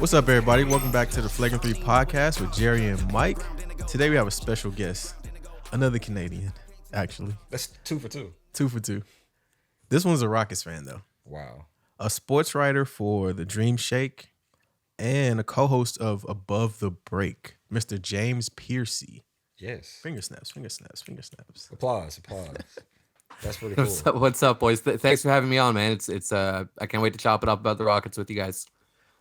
What's up, everybody? Welcome back to the Flagrant 3 podcast with Jerry and Mike. Today we have a special guest, another Canadian, actually. That's 2 for 2. 2 for 2. This one's a Rockets fan, though. Wow. A sports writer for The Dream Shake and a co-host of Above the Break, Mr. James Piercey. Yes. Finger snaps, finger snaps, finger snaps. Applause. That's pretty cool. What's up, boys? Thanks for having me on, man. It's I can't wait to chop it up about the Rockets with you guys.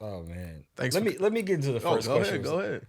Oh man. Thanks. Let me get into the first question. Go ahead.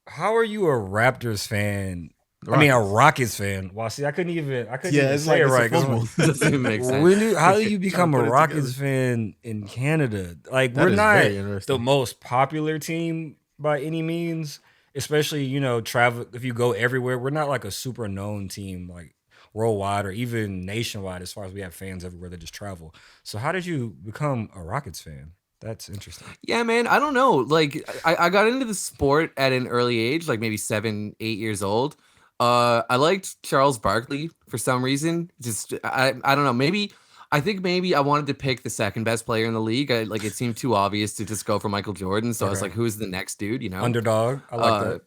How are you a Raptors fan? I mean, a Rockets fan. Well, see, I couldn't even say it right. Doesn't even make sense. How do you become a Rockets fan in Canada? Like, we're not the most popular team by any means, especially, travel. If you go everywhere, we're not like a super known team, like worldwide or even nationwide, as far as we have fans everywhere that just travel. So how did you become a Rockets fan? That's interesting. Yeah, man. I don't know. Like, I got into the sport at an early age, like maybe 7, 8 years old. I liked Charles Barkley for some reason. Just I don't know. I think maybe I wanted to pick the second best player in the league. It seemed too obvious to just go for Michael Jordan. So I was like, who's the next dude? Underdog. I like that.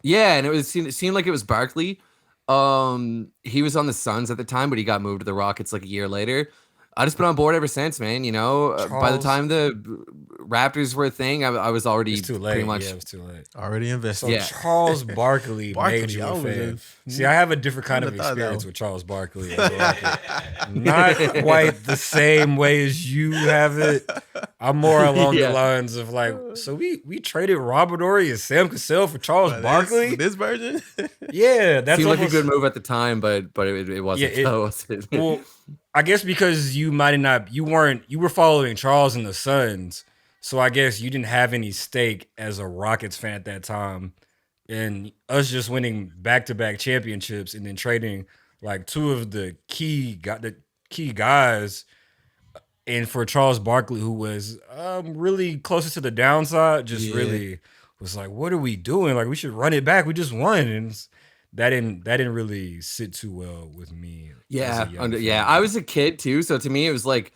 Yeah, and it seemed like it was Barkley. He was on the Suns at the time, but he got moved to the Rockets like a year later. I just been on board ever since, man. By the time the Raptors were a thing, I was already too late. pretty much. Yeah, it was too late. Already invested. So yeah. Charles Barkley made you a fan. See, I have a different kind of experience with Charles Barkley. Not quite the same way as you have it. I'm more along the lines of like, so we traded Robert Horry and Sam Cassell for Charles Barkley. This version? Yeah, that seemed like a good move at the time, but it wasn't. Yeah, well, I guess because you were following Charles and the Suns, so I guess you didn't have any stake as a Rockets fan at that time, and us just winning back-to-back championships and then trading like two of the key guys, and for Charles Barkley, who was really closer to the downside, really was like, what are we doing? Like, we should run it back. We just won, and that didn't really sit too well with me. Yeah, I was a kid too, so to me it was like,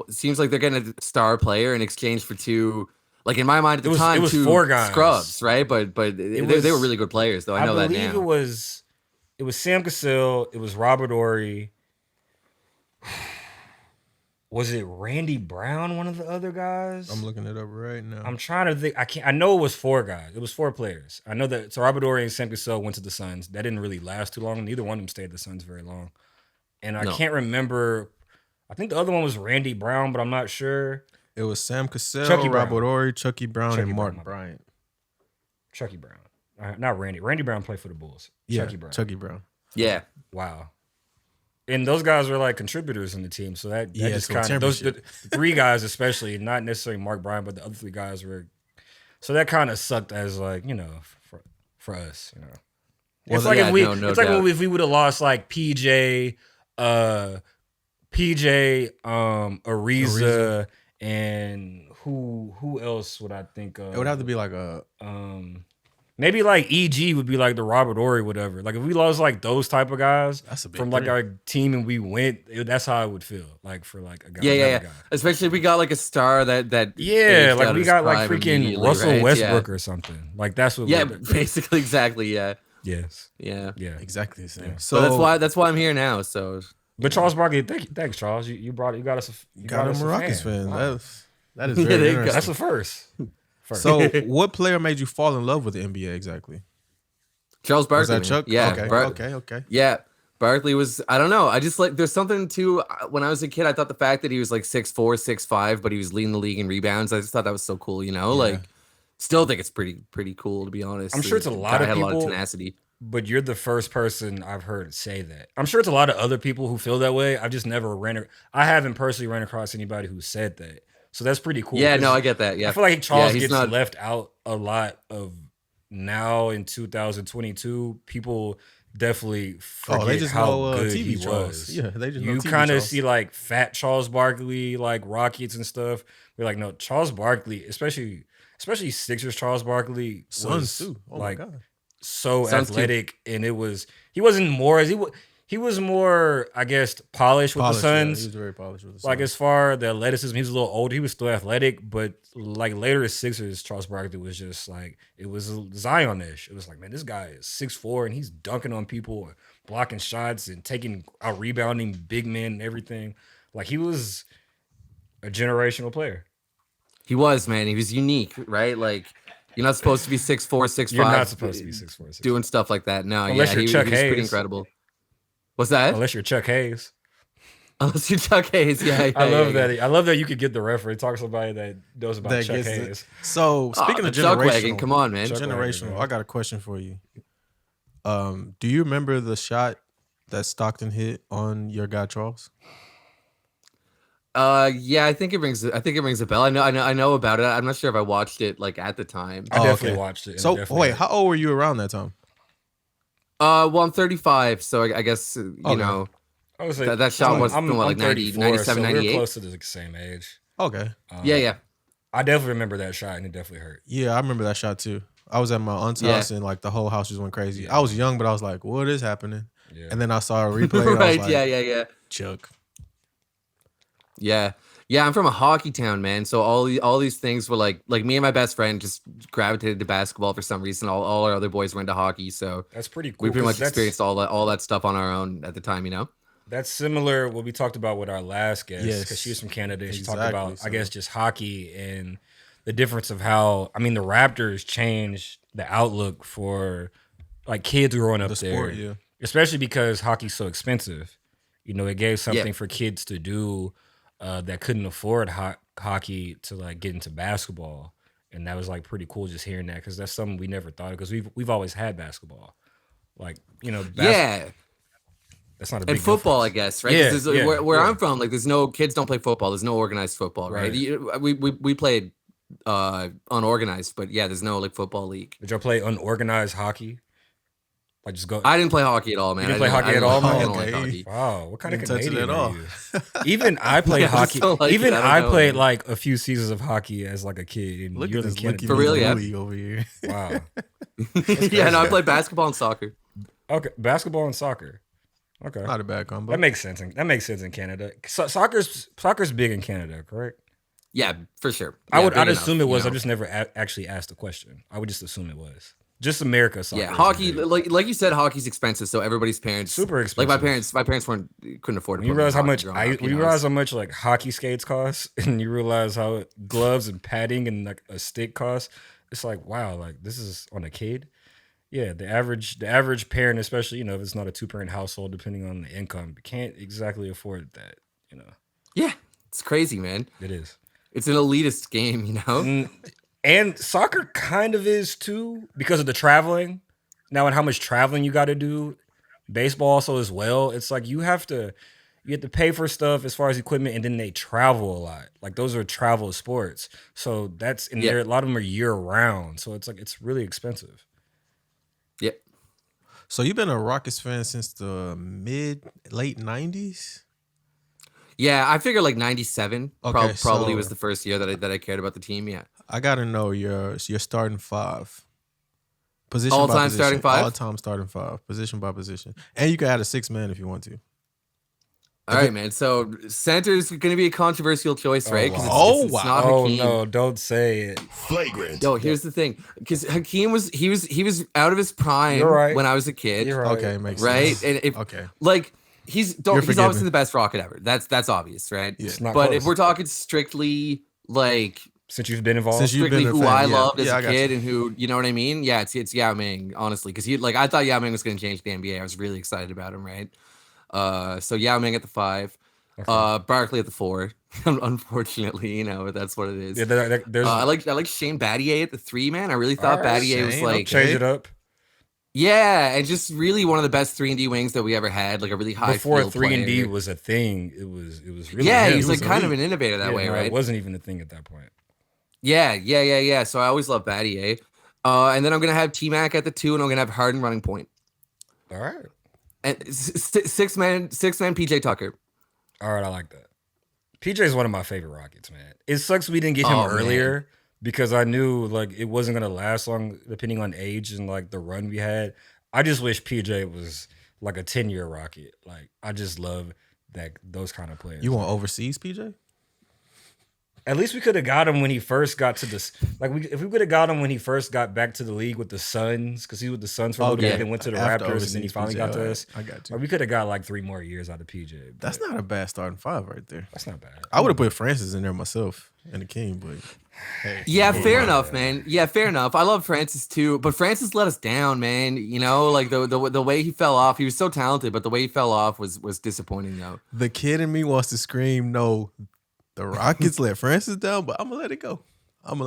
it seems like they're getting a star player in exchange for two. Like in my mind at the time, it was two 4 guys. Scrubs, right? But they were really good players, though. I know that now. I believe it was Sam Cassell. It was Robert Horry. Was it Randy Brown, one of the other guys? I'm looking it up right now. I'm trying to think. I know it was 4 guys. It was 4 players. I know that. So Robert Horry and Sam Cassell went to the Suns. That didn't really last too long. Neither one of them stayed at the Suns very long. And I can't remember. I think the other one was Randy Brown, but I'm not sure. It was Sam Cassell, Robert Horry, Chucky Brown, and Mark Bryant. Chucky Brown. Not Randy. Randy Brown played for the Bulls. Yeah, Chucky Brown. Yeah. Wow. And those guys were like contributors in the team, so that just kind of the 3 guys, especially not necessarily Mark Bryant, but the other 3 guys were. So that kind of sucked as like for us, Well, it's like if we would have lost like PJ, Ariza, and who else would I think of? It would have to be like maybe like EG would be like the Robert Horry, whatever. Like if we lost like those type of guys from like our team and we went, that's how it would feel. Like for like a guy. Yeah. Especially if we got like a star that like we got like freaking Russell Westbrook or something. Like that's what. Yeah, basically, exactly. Yeah. Yes. Yeah. Exactly the same. Yeah. So that's why I'm here now. So. But Charles Barkley, thanks Charles. You got us a Rockets fan. Wow. That is very interesting. That's the first. So, what player made you fall in love with the NBA exactly? Charles Barkley. Was that Chuck? Yeah. Okay. Yeah. Barkley was, I don't know. I just like, there's something to, when I was a kid, I thought the fact that he was like 6'4", 6'5", but he was leading the league in rebounds. I just thought that was so cool, Like, still think it's pretty cool, to be honest. I'm sure it's a lot of people. Had a lot of tenacity. But you're the first person I've heard say that. I'm sure it's a lot of other people who feel that way. I've just never I haven't personally ran across anybody who said that. So that's pretty cool. Yeah, no, I get that. Yeah, I feel like Charles gets left out a lot of now in 2022. People definitely forget how good he was. Yeah, they just you kind of see like fat Charles Barkley, like Rockets and stuff. We're like, no, Charles Barkley, especially Sixers Charles Barkley, Suns too. Oh like my God. so Suns athletic, too. And he wasn't more as He was more, I guess, polished with the Polished, yeah, he Suns. was very polished with the Like Suns. as far the athleticism, he was a little older. He was still athletic, but like later as Sixers, Charles Barkley was just like it was Zion-ish. It was like, man, this guy is 6'4" and he's dunking on people and blocking shots and taking out rebounding big men and everything. Like he was a generational player. He was, man. He was unique, right? Like you're not supposed to be 6'4", 6'5". You're not supposed to be 6'4", 6'5". doing stuff like that. No, Unless you're Chuck he was pretty Hayes. incredible. What's that? Unless you're Chuck Hayes. Unless you're Chuck Hayes, yeah. I love that. I love that you could get the reference. Talk to somebody that knows about That Chuck gets Hayes. So speaking of Chuck Wagon, generational, come on, man. Chuck generational, Wagon, I got a question for you. Do you remember the shot that Stockton hit on your guy Charles? Yeah, I think it rings a bell. I know about it. I'm not sure if I watched it like at the time. I definitely watched it. So wait, how old were you around that time? Well, I'm 35, so I guess you know I would say that shot was I'm like 90, 97, so 98. we're close to the same age. Okay. Yeah. I definitely remember that shot, and it definitely hurt. Yeah, I remember that shot too. I was at my aunt's Yeah. house and like the whole house just went crazy. Yeah. I was young, but I was like, "What is happening?" Yeah. And then I saw a replay. And I was Right? like, Yeah. Chuck. Yeah. I'm from a hockey town, man. So all these things were like me and my best friend just gravitated to basketball for some reason. All our other boys were into hockey, so That's pretty cool. we pretty 'cause much experienced all that stuff on our own at the time, you know. That's similar what we talked about with our last guest, because Yes. she was from Canada. And she talked Exactly, about, so- I guess, just hockey and the difference of how, I mean, the Raptors changed the outlook for like kids growing up The there, sport, yeah. especially because hockey's so expensive. You know, it gave something for kids to do that couldn't afford hockey to like get into basketball, and that was like pretty cool just hearing that, because that's something we never thought of, because we've always had basketball, like, you know, Yeah. that's not a big And football, difference. I guess, right? 'Cause Yeah, where yeah. I'm from, like, there's no kids don't play football. There's no organized football, right? Right. We played unorganized, but yeah, there's no like football league. Did y'all play unorganized hockey? Like just go. I didn't play hockey at all, man. You didn't play hockey I at all, I man? don't like Okay. hockey. Wow, what kind of Didn't touch it Canadian at are all. you? Even I played Yeah, I just hockey. don't like Even it. I don't I know, played man. like a few seasons of hockey as like a kid. And Look you're at in this Canada. Licky For real, yeah. Louie over here. Wow. Yeah, no, I played basketball and soccer. Okay, basketball and soccer. Okay, Not a bad combo. that makes sense. That makes sense in Canada. Soccer's big in Canada, correct? Yeah, for sure. I'd Yeah, big assume it enough, was. you I know? just never actually asked the question. I would just assume it was. Just America soccer. Yeah, is hockey, big. like you said, hockey's expensive. So everybody's parents, Super Like expensive. my parents couldn't afford. When to you put me in realize how hockey much growing up, when you realize how much like hockey skates cost, and you realize how gloves and padding and like a stick costs, it's like, wow, like this is on a kid. Yeah, the average parent, especially, you know, if it's not a 2-parent household, depending on the income, can't exactly afford that. You know, Yeah, it's crazy, man. it is. It's an elitist game, you know. And soccer kind of is too, because of the traveling. Now, and how much traveling you got to do. Baseball also as well. It's like you have to pay for stuff as far as equipment, and then they travel a lot. Like those are travel sports. So that's in there. A lot of them are year round. So it's like it's really expensive. Yep. So you've been a Rockets fan since the late 90s? Yeah, I figure like 97 Okay, probably so- was the first year that I cared about the team. Yeah. I gotta know your starting five. Position All by time position. starting five? All time starting five. Position by position. And you can add a 6-man if you want to. All right, man. So center's going to be a controversial choice, right? 'Cause wow. it's not Oh Hakeem. no, don't say it. Flagrant. Yo, here's the thing, because Hakeem was out of his prime You're right. when I was a kid, You're right. Okay, makes right? sense. And if Okay. like he's forgiven. obviously the best Rocket ever. That's obvious, right? Yeah. It's not But close. if we're talking strictly like Since you've been involved. Since you've strictly been a who fan, I yeah. loved as Yeah, I a got kid you. and who, you know what I mean? Yeah, it's Yao Ming, honestly, because I thought Yao Ming was going to change the NBA. I was really excited about him, right? So Yao Ming at the 5, Barkley at the 4. Unfortunately, you know, but that's what it is. Yeah, there's I like Shane Battier at the 3, man. I really thought Alright, Battier was Shane, like, change it up. yeah, and just really one of the best 3-and-D wings that we ever had. Like a really high Before field 3 and D player. was a thing, it was really Yeah, him. he's It like was kind of elite. an innovator that Yeah, way, no, right? It wasn't even a thing at that point. Yeah. So I always love Battier. And then I'm gonna have T-Mac at the 2, and I'm gonna have Harden running point. All right. And six man PJ Tucker. All right, I like that. PJ is one of my favorite Rockets, man. It sucks we didn't get him Oh, earlier because I knew like it wasn't gonna last long, depending on age and like the run we had. I just wish PJ was like a 10-year Rocket. Like I just love those kind of players. You want overseas, PJ? At least we could have got him when he first got to this. If we could have got him when he first got back to the league with the Suns, because he was with the Suns for a little bit, then went to the After Raptors, and then he overseas, finally PJ, got to alright, us. I got you. Like, we could have got like 3 more years out of PJ. But That's not a bad starting 5 right there. that's not bad. I would have put Francis in there myself and the King, but hey, Yeah, fair enough, man. Yeah, fair enough. I love Francis too, but Francis let us down, man. You know, like the way he fell off. He was so talented, but the way he fell off was disappointing, though. the kid in me wants to scream, no, the Rockets let Francis down, but I'm gonna let it go. No,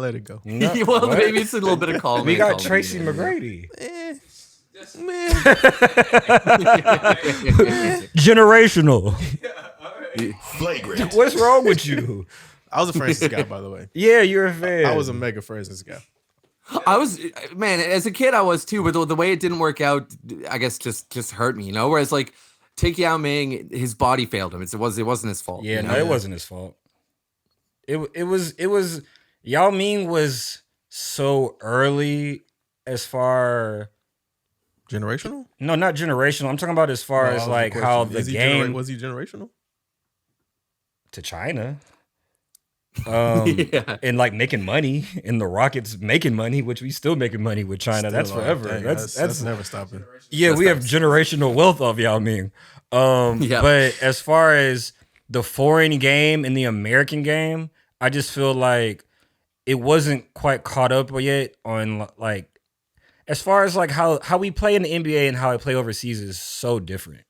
Well, what? maybe it's a little bit of calm. We got Tracy McGrady. Man, Generational. Flagrant. What's wrong with you? I was a Francis guy, by the way. Yeah, you're a fan. I was a mega Francis guy. I was, man, as a kid I was too, but the way it didn't work out, I guess just hurt me, you know. Whereas like take Yao Ming, his body failed him. It wasn't his fault. Yeah, you no, know? it wasn't his fault. It was Yao Ming was so early as far. Generational? No, not generational. I'm talking about as far as like how the game was he generational? to China. Yeah. And like making money, and the Rockets making money, which we still making money with China. That's Still, forever. dang, That's never stopping. yeah. We have generational wealth of Yao Ming. Yeah. But as far as the foreign game and the American game, I just feel like it wasn't quite caught up yet on like as far as like how we play in the NBA and how I play overseas is so different.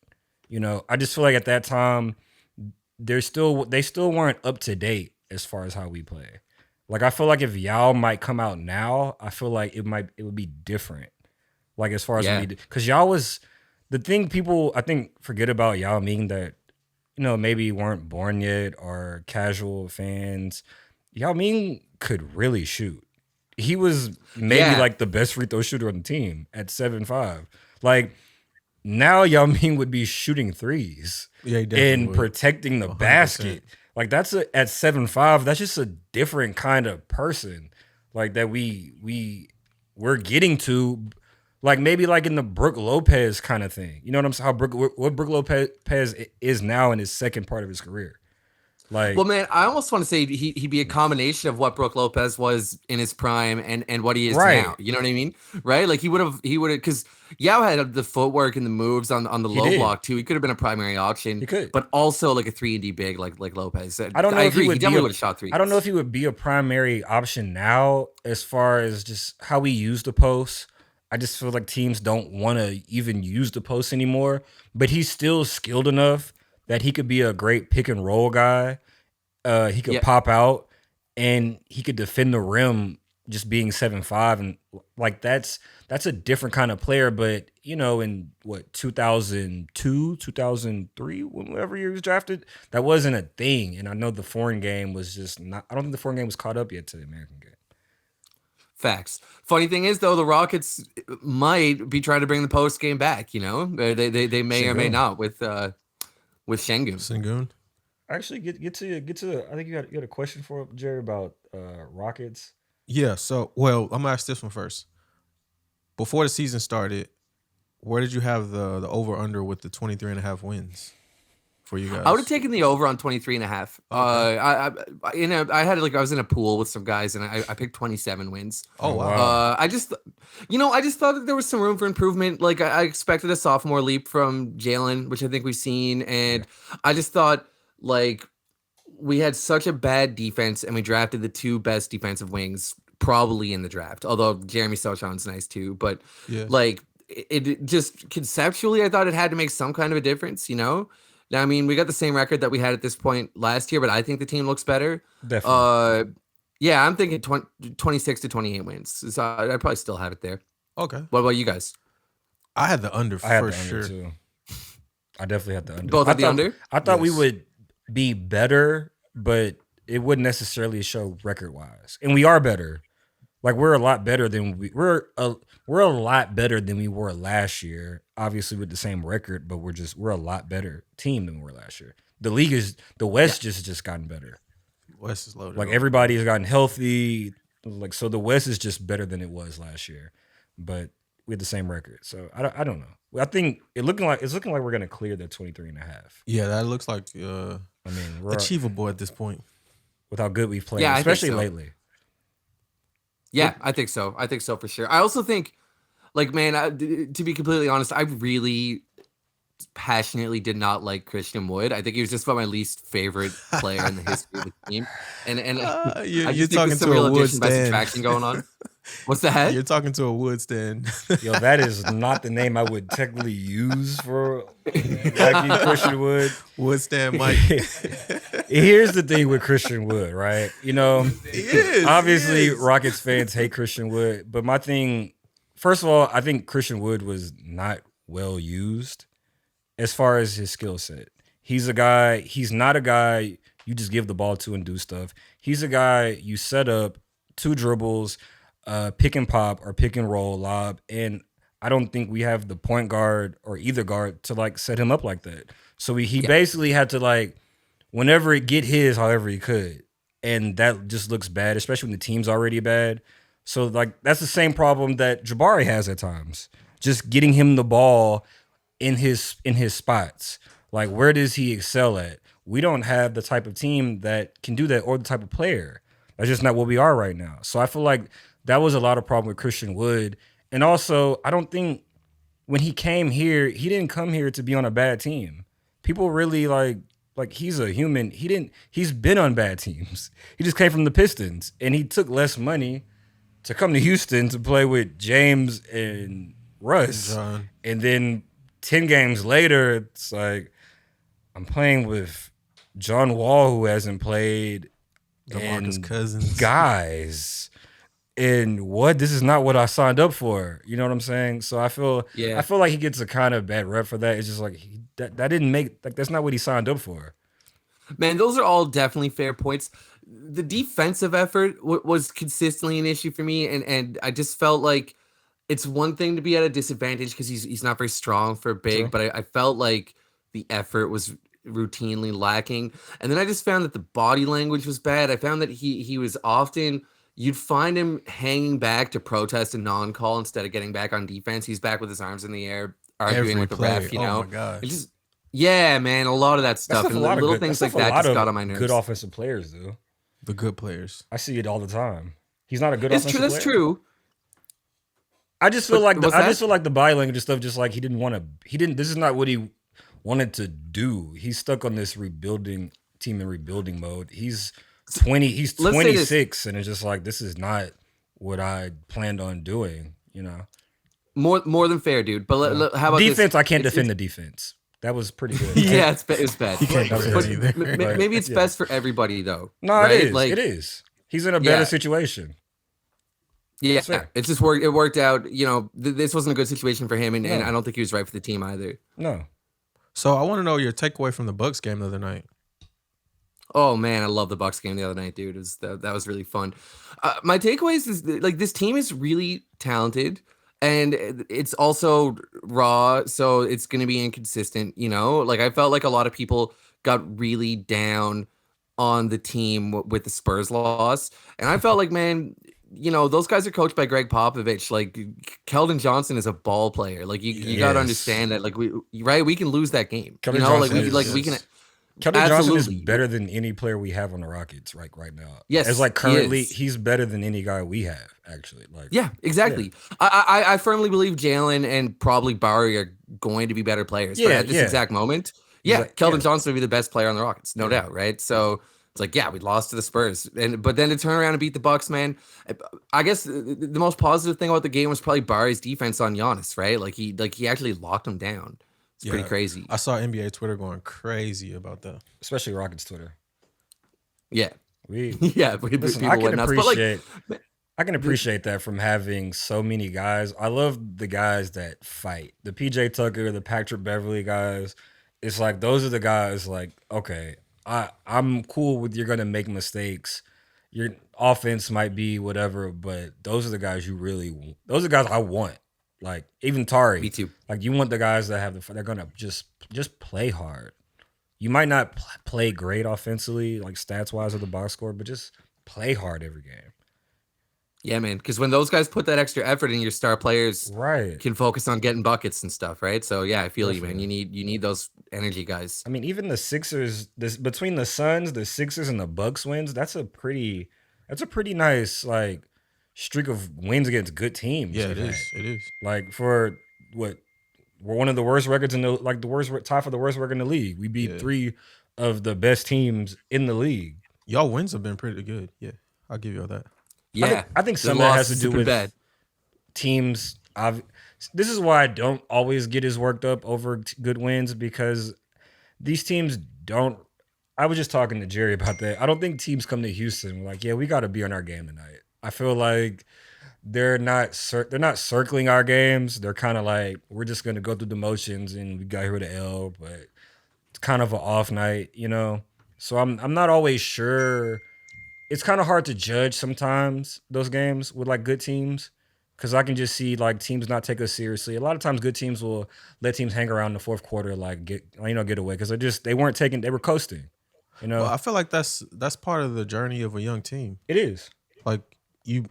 You know, I just feel like at that time they still weren't up to date as far as how we play. Like I feel like if Yao might come out now, I feel like it would be different. Like as far as because Yao was the thing people I think forget about Yao Ming that maybe weren't born yet or casual fans. Yao Ming could really shoot. He was maybe like the best free throw shooter on the team at 7'5". Like now Yao Ming would be shooting threes and protecting the 100%. basket. Like that's at 7'5", that's just a different kind of person. Like that we're getting to, like maybe like in the Brook Lopez kind of thing. You know what I'm saying? What Brook Lopez is now in his second part of his career. Like, well, man, I almost want to say he'd be a combination of what Brook Lopez was in his prime and what he is now. You know what I mean? Right? Like he would have because Yao had the footwork and the moves on the low block too. He could have been a primary option. He could, but also like a 3-and-D big like Lopez. I don't know if he definitely would have shot three. I don't know if he would be a primary option now as far as just how we use the post. I just feel like teams don't want to even use the post anymore. But he's still skilled enough that he could be a great pick and roll guy. He could pop out and he could defend the rim just being 7'5", and like that's a different kind of player. But in what 2002, 2003, whenever he was drafted, that wasn't a thing. And I know the foreign game was just not. I don't think the foreign game was caught up yet to the American game. Facts. Funny thing is, though, the Rockets might be trying to bring the post game back. They may or may not with Şengün. Actually, get to. I think you had a question for Jerry about Rockets. Yeah. So, well, I'm gonna ask this one first. Before the season started, where did you have the over under with the 23.5 wins for you guys? I would have taken the over on 23.5. Okay. I was in a pool with some guys and I picked 27 wins. Oh wow. I just thought that there was some room for improvement. Like I expected a sophomore leap from Jalen, which I think we've seen, and I just thought like we had such a bad defense and we drafted the 2 best defensive wings probably in the draft. Although Jeremy Sochan's nice too, but like it just conceptually, I thought it had to make some kind of a difference. Now, I mean, we got the same record that we had at this point last year, but I think the team looks better. Definitely. Yeah, I'm thinking 26 to 28 wins. So I'd probably still have it there. Okay. What about you guys? I had the under for sure. Too. I definitely had the under. Both at the under? I thought we would be better, but it wouldn't necessarily show record wise. And we are better. Like we're a lot better than we're a lot better than we were last year. Obviously with the same record, but we're a lot better team than we were last year. The West just gotten better. West is loaded. Like everybody has gotten healthy. Like so the West is just better than it was last year. But we had the same record. So I don't know. I think it's looking like we're gonna clear the 23.5. Yeah, that looks like I mean, we're achievable at this point. with how good we've played, Yeah, I think especially so. lately. Yeah, I think so. I think so for sure. I also think, like, man, to be completely honest, I really passionately did not like Christian Wood. I think he was just about my least favorite player in the history of the team. And I You're just think talking there's some to real a Wood addition by stand. subtraction going on. What's that? You're talking to a Wood stand. Yo, that is not the name I would technically use for liking Christian Wood. Wood stand Mike. Here's the thing with Christian Wood, right? You know, obviously he is. Rockets fans hate Christian Wood, but my thing, first of all, I think Christian Wood was not well used as far as his skill set. He's not a guy you just give the ball to and do stuff. He's a guy you set up 2 dribbles, pick and pop or pick and roll lob, and I don't think we have the point guard or either guard to like set him up like that. So he basically had to like whenever it get his however he could, and that just looks bad, especially when the team's already bad. So like that's the same problem that Jabari has at times, just getting him the ball in his spots. Like where does he excel at? We don't have the type of team that can do that or the type of player. That's just not what we are right now. So I feel like that was a lot of problem with Christian Wood. And also, I don't think when he came here, he didn't come here to be on a bad team. People really like he's a human. He's been on bad teams. He just came from the Pistons and he took less money to come to Houston to play with James and Russ. John. And then 10 games later, it's like I'm playing with John Wall, who hasn't played, DeMarcus and Cousins. guys. And this is not what I signed up for. You know what I'm saying? So I feel like he gets a kind of bad rep for that. It's just like that didn't make like that's not what he signed up for. Man, those are all definitely fair points. The defensive effort was consistently an issue for me, and I just felt like it's one thing to be at a disadvantage because he's not very strong for big, Sure. but I felt like the effort was routinely lacking. And then I just found that the body language was bad. I found that he was often, you'd find him hanging back to protest a non-call instead of getting back on defense. He's back with his arms in the air, arguing Every with the play. ref, you Oh know? my gosh. It just, yeah, man, a lot of that stuff. And little things like that just got on my nerves. Good offensive players, though. The good players. I see it all the time. He's not a good It's offensive true. player. That's true. I just feel like what's that? the body language and stuff. Just like he didn't. This is not what he wanted to do. He's stuck on this rebuilding mode. He's 20. He's Let's say this. 26, and it's just like this is not what I planned on doing. You know, More than fair, dude. But how about defense? this? I can't defend the defense. That was pretty good. Yeah, it's bad. You can't do But that either. maybe it's best for everybody, though. No, right? it is. It is. He's in a better situation. Yeah, That's fair. it's just worked. It worked out. You know, this wasn't a good situation for him, and No. I don't think he was right for the team either. No. So I want to know your takeaway from the Bucks game the other night. Oh man, I love the Bucks game the other night, dude. That was really fun. My takeaways is like this team is really talented, and it's also raw, so it's going to be inconsistent. You know, like I felt like a lot of people got really down on the team with the Spurs loss, and I felt like, man, you know, those guys are coached by Greg Popovich. Like Keldon Johnson is a ball player. Like you got to Yes. understand that. Like we can lose that game. Keldon You know, like Johnson we can. Keldon Johnson is Absolutely. better than any player we have on the Rockets right now. Yes, as like he currently, is. he's better than any guy we have actually. Like Yeah, exactly. I firmly believe Jalen and probably Barry are going to be better players. But Yeah, at this yeah. exact moment, yeah, Keldon Yeah. Johnson would be the best player on the Rockets, no doubt, right? So it's like, yeah, we lost to the Spurs, but then to turn around and beat the Bucks, man. I guess the most positive thing about the game was probably Barry's defense on Giannis, right? Like he actually locked him down. It's pretty Yeah. crazy. I saw NBA Twitter going crazy about that. especially Rockets Twitter. Yeah, We yeah. listen, I can appreciate that from having so many guys. I love the guys that fight. The PJ Tucker, the Patrick Beverly guys. It's like those are the guys like, okay, I'm cool with you're gonna make mistakes. Your offense might be whatever, but those are the guys those are the guys I want. Like even Tari. Me too. Like you want the guys that have they're gonna just play hard. You might not play great offensively, like stats wise or the box score, but just play hard every game. Yeah, man. Because when those guys put that extra effort in, your star players Right. can focus on getting buckets and stuff, right? So yeah, I feel you, man. Definitely. You need those energy guys. I mean, even the Sixers, this between the Suns, the Sixers, and the Bucks wins, that's a pretty nice like streak of wins against good teams. Yeah, we've it had. is. It is. Like for what we're one of the worst records in the the worst tie for the worst record in the league. We beat Yeah. 3 of the best teams in the league. Y'all wins have been pretty good. Yeah, I'll give y'all that. Yeah, I think the some of that has to losses do have been with bad. teams. This is why I don't always get as worked up over good wins because these teams don't. I was just talking to Jerry about that. I don't think teams come to Houston like, yeah, we got to be on our game tonight. I feel like they're not circling our games. They're kind of like, we're just gonna go through the motions and we got here with the L, but it's kind of an off night, you know. So I'm not always sure. It's kind of hard to judge sometimes those games with like good teams because I can just see like teams not take us seriously. A lot of times, good teams will let teams hang around in the fourth quarter, like get away because they were coasting. You know, Well, I feel like that's part of the journey of a young team. it is. Like you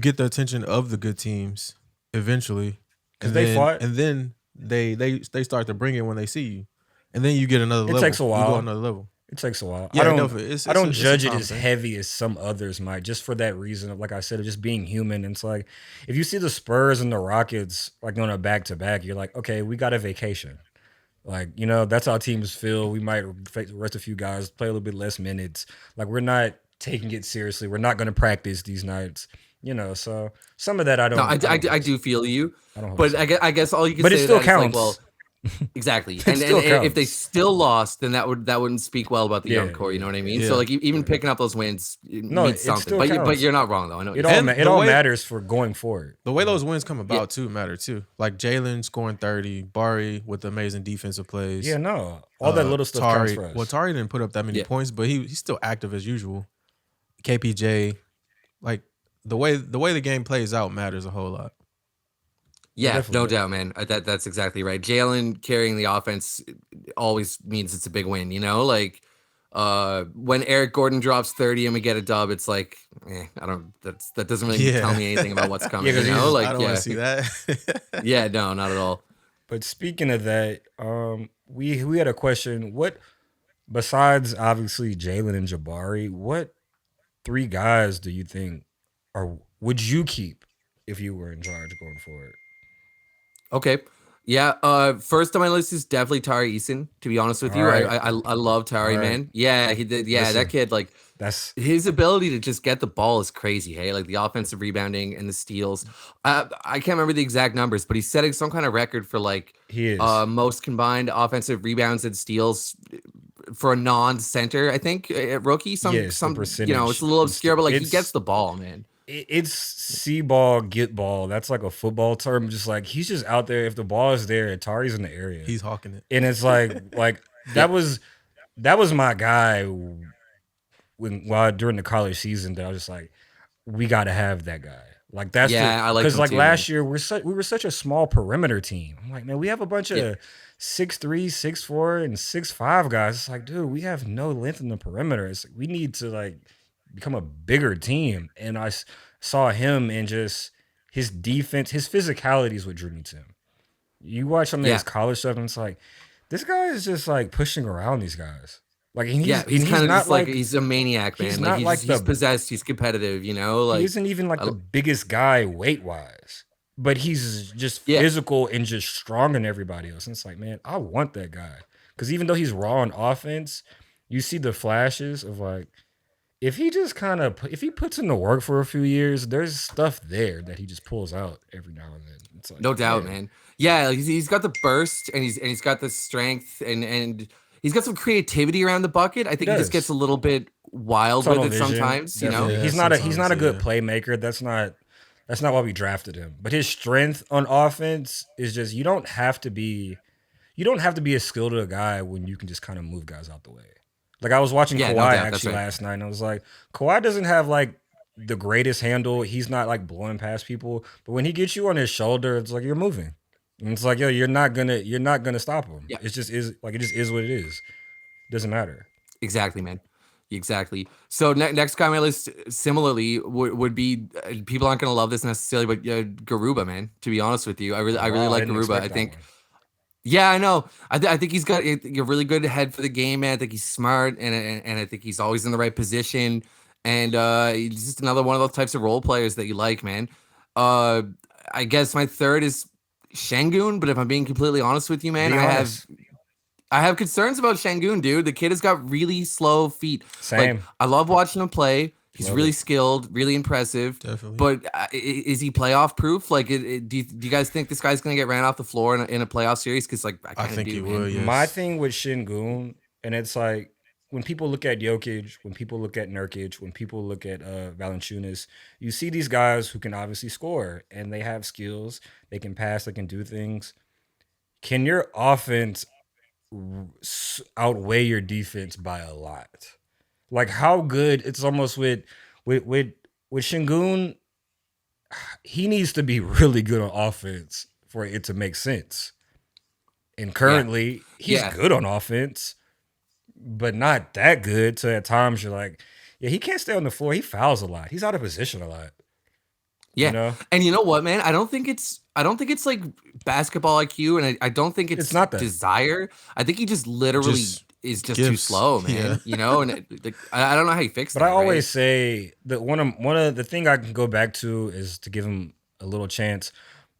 get the attention of the good teams eventually, 'Cause and they then, fought. and then they start to bring it when they see you, and then you get another level. takes a You while. go another level. It takes a while. Yeah, I don't. no, it's I don't it's judge a it time as thing. heavy as some others might, just for that reason of, like I said, of just being human. And it's like if you see the Spurs and the Rockets like on a back to back, you're like, okay, we got a vacation. Like, you know, that's how teams feel. We might rest a few guys, play a little bit less minutes. Like, we're not taking it seriously. We're not going to practice these nights. You know, so some of that I don't. No, I don't do feel you, I don't. but I guess all you can But say it to still that is like, counts. well, exactly, It and still if they counts. still lost, then that wouldn't speak well about the young Yeah, core. You know what I mean? yeah. So like even picking up those wins No, means it something. still But counts. you're not wrong though. I know what It you're all saying. And it the all way- matters for going forward. The way those wins come about too matter too. Like Jalen scoring 30, Bari with amazing defensive plays. Yeah, no, all that little stuff counts for us. Well, Tari didn't put up that many Yeah. points, but he's still active as usual. KPJ, like the way the game plays out matters a whole lot. Yeah, definitely no do. doubt, man. That's exactly right. Jalen carrying the offense always means it's a big win. You know, like when Eric Gordon drops 30 and we get a dub, it's like, I don't. That doesn't really Yeah. tell me anything about what's coming. 'cause you he's know, just- like I don't want to see that. yeah, no, not at all. But speaking of that, we had a question. What besides obviously Jalen and Jabari, what 3 guys do you think would you keep if you were in charge going forward? Okay. Yeah. First on my list is definitely Tari Eason. To be honest with you, All right. I love Tari, All right. man. Yeah, he did. Yeah, Listen. that kid, like That's his ability to just get the ball is crazy. Hey, like the offensive rebounding and the steals. I can't remember the exact numbers, but he's setting some kind of record for like he is. most combined offensive rebounds and steals for a non-center. I think rookie. Yes, the It's a percentage. little obscure, but like he It's- gets the ball, man. It's see ball, get ball. That's like a football term. Just like he's just out there. If the ball is there, Tari's in the area. He's hawking it. And it's like that was my guy during the college season that I was just like, we got to have that guy. Like that's I like because him like too, last year we were such a small perimeter team. I'm like, man, we have a bunch of 6'3", 6'4", and 6'5" guys. It's like, dude, we have no length in the perimeter. It's like, we need to like become a bigger team. And I saw him and just his defense, his physicality is what drew me to him. You watch some of his college stuff, and it's like, this guy is just like pushing around these guys. Like, and He's kind of not just like he's a maniac, man. he's Like not like he's the- possessed, he's competitive, you know. Like he isn't even like the biggest guy weight wise, but he's just Yeah. physical and just stronger than everybody else. And it's like, man, I want that guy because even though he's raw on offense, you see the flashes of like, if he just kind of if he puts in the work for a few years, there's stuff there that he just pulls out every now and then. It's like, no doubt, yeah. man. Yeah, he's got the burst and he's got the strength and he's got some creativity around the bucket. I think he just does. gets a little bit wild Tunnel with it vision, sometimes, you know. definitely. Yeah, he's not a good sometimes, playmaker. That's not why we drafted him. But his strength on offense is just you don't have to be as skilled a guy when you can just kind of move guys out the way. Like I was watching Yeah, Kawhi no doubt, that's actually right. last night, and I was like, Kawhi doesn't have like the greatest handle. He's not like blowing past people, but when he gets you on his shoulder, it's like you're moving. And it's like, yo, you're not gonna stop him. Yeah. It just is what it is. Doesn't matter. Exactly, man. Exactly. So next guy on my list, similarly, would be people aren't gonna love this necessarily, but Garuba, man. To be honest with you, I really Wow, I like didn't Garuba. expect I that think. one. Yeah, I know. I think he's got a really good head for the game, man. I think he's smart, and I think he's always in the right position. And he's just another one of those types of role players that you like, man. Uh, I guess my third is Şengün, but if I'm being completely honest with you, man, Be honest. I have concerns about Şengün, dude. The kid has got really slow feet. Like, Same. I love watching him play. He's Love really it. skilled, really impressive. Definitely. But is he playoff proof? Like, do you guys think this guy's gonna get ran off the floor in a playoff series? Because like, I I kind of think do, he man. would. Yes. My thing with Şengün, and it's like when people look at Jokic, when people look at Nurkic, when people look at Valanciunas, you see these guys who can obviously score and they have skills, they can pass, they can do things. Can your offense outweigh your defense by a lot? Like how good it's almost with Şengün, he needs to be really good on offense for it to make sense. And currently, he's Yeah. good on offense, but not that good. So at times you're like, yeah, he can't stay on the floor. He fouls a lot. He's out of position a lot. Yeah. You know? And you know what, man? I don't think it's like basketball IQ, and I don't think it's not that. desire. I think he just literally is just too gifts. slow, man. Yeah. You know, and I don't know how you fix But that. I always right? say that one of the thing I can go back to is to give him a little chance.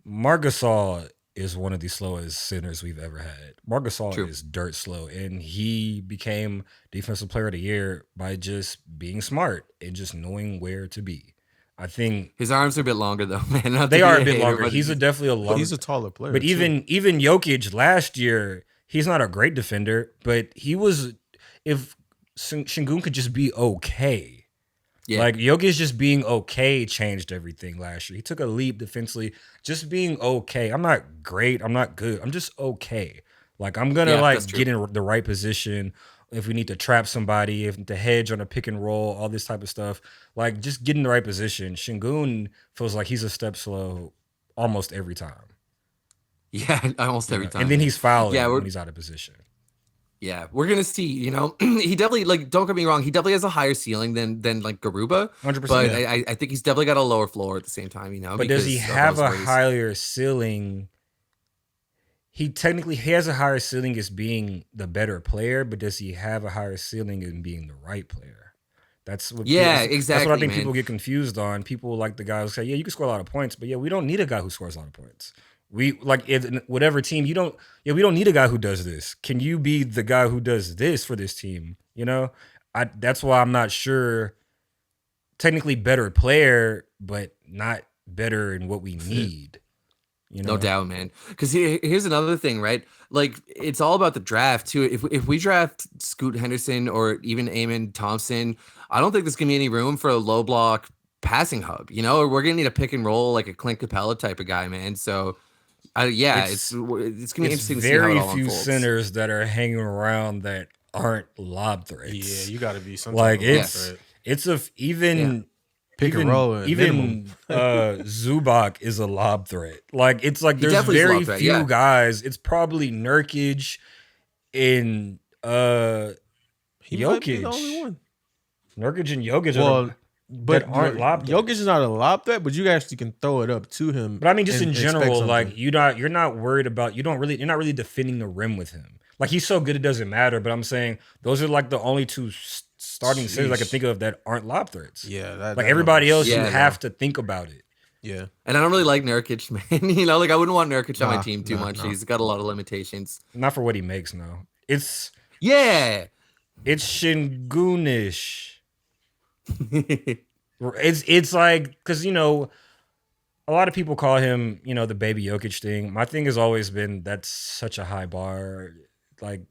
Marc Gasol is one of the slowest centers we've ever had. Marc Gasol True. is dirt slow, and he became Defensive Player of the Year by just being smart and just knowing where to be. I think His arms are a bit longer though, man. Not to they be are a a bit hater, longer. but He's definitely a longer. He's a taller player. But too. even Jokic last year, he's not a great defender, but he was. If Şengün could just be okay, Yeah. like Jokic just being okay changed everything last year. He took a leap defensively, just being okay. I'm not great. I'm not good. I'm just okay. Like I'm gonna Yeah, that's true. get in the right position. If we need to trap somebody, if to hedge on a pick and roll, all this type of stuff, like just get in the right position. Şengün feels like he's a step slow almost every time. Yeah, almost every time. And then he's fouling Yeah, when he's out of position. Yeah, we're gonna see. You know, he definitely, like, don't get me wrong, he definitely has a higher ceiling than like Garuba. 100%. But I think he's definitely got a lower floor at the same time. You know, But does he because of have those a ways. higher ceiling? He technically has a higher ceiling as being the better player, but does he have a higher ceiling in being the right player? That's what. Yeah, That's exactly, what I think man. people get confused on. People like the guy who say, "Yeah, you can score a lot of points," but yeah, we don't need a guy who scores a lot of points. We like whatever team you don't. Yeah, we don't need a guy who does this. Can you be the guy who does this for this team? You know, that's why I'm not sure. Technically better player, but not better in what we need. You know? No doubt, man. Because here's another thing, right? Like, it's all about the draft too. If we draft Scoot Henderson or even Amon Thompson, I don't think there's gonna be any room for a low block passing hub. You know, we're gonna need a pick and roll, like a Clint Capella type of guy, man. So, yeah, it's gonna be interesting to see how it very all few unfolds. centers that are hanging around that aren't lob threats. Yeah, you got to be some like type of it's threat. it's a even Pick and roll at even Zubac is a lob threat. Like it's like He there's definitely is a very lob threat, few yeah. guys. It's probably Nurkic and He might be Jokic. the only one. Nurkic and Jokic Well, but that aren't lob threats. Jokic is not a lob threat, but you actually can throw it up to him. But I mean, just and in expect general, something. like you're not worried about you're not really defending the rim with him. Like he's so good it doesn't matter. But I'm saying those are like the only two starting centers I can Sheesh. think of that aren't lob threats. Yeah, Like everybody else, you Yeah, have to think about it. Yeah, And I don't really like Nurkic, man. You know, like I wouldn't want Nurkic on my Nah, team too nah, much. nah. He's got a lot of limitations. Not for what he makes now. It's Yeah. Şengün-ish. It's like because a lot of people call him the baby Jokic thing. My thing has always been that's such a high bar. Like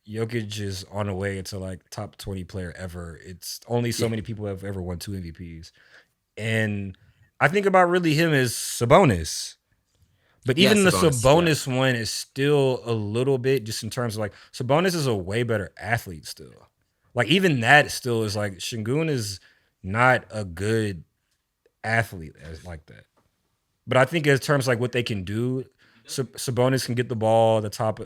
Jokic is on the way to like top 20 player ever. It's only so many people have ever won 2 MVPs, and I think about really him as Sabonis. But Yeah, even the Sabonis, Sabonis one is still a little bit just in terms of like Sabonis is a way better athlete still. Like even that still is like Şengün is not a good athlete as like that. But I think in terms of like what they can do, Sabonis can get the ball at the top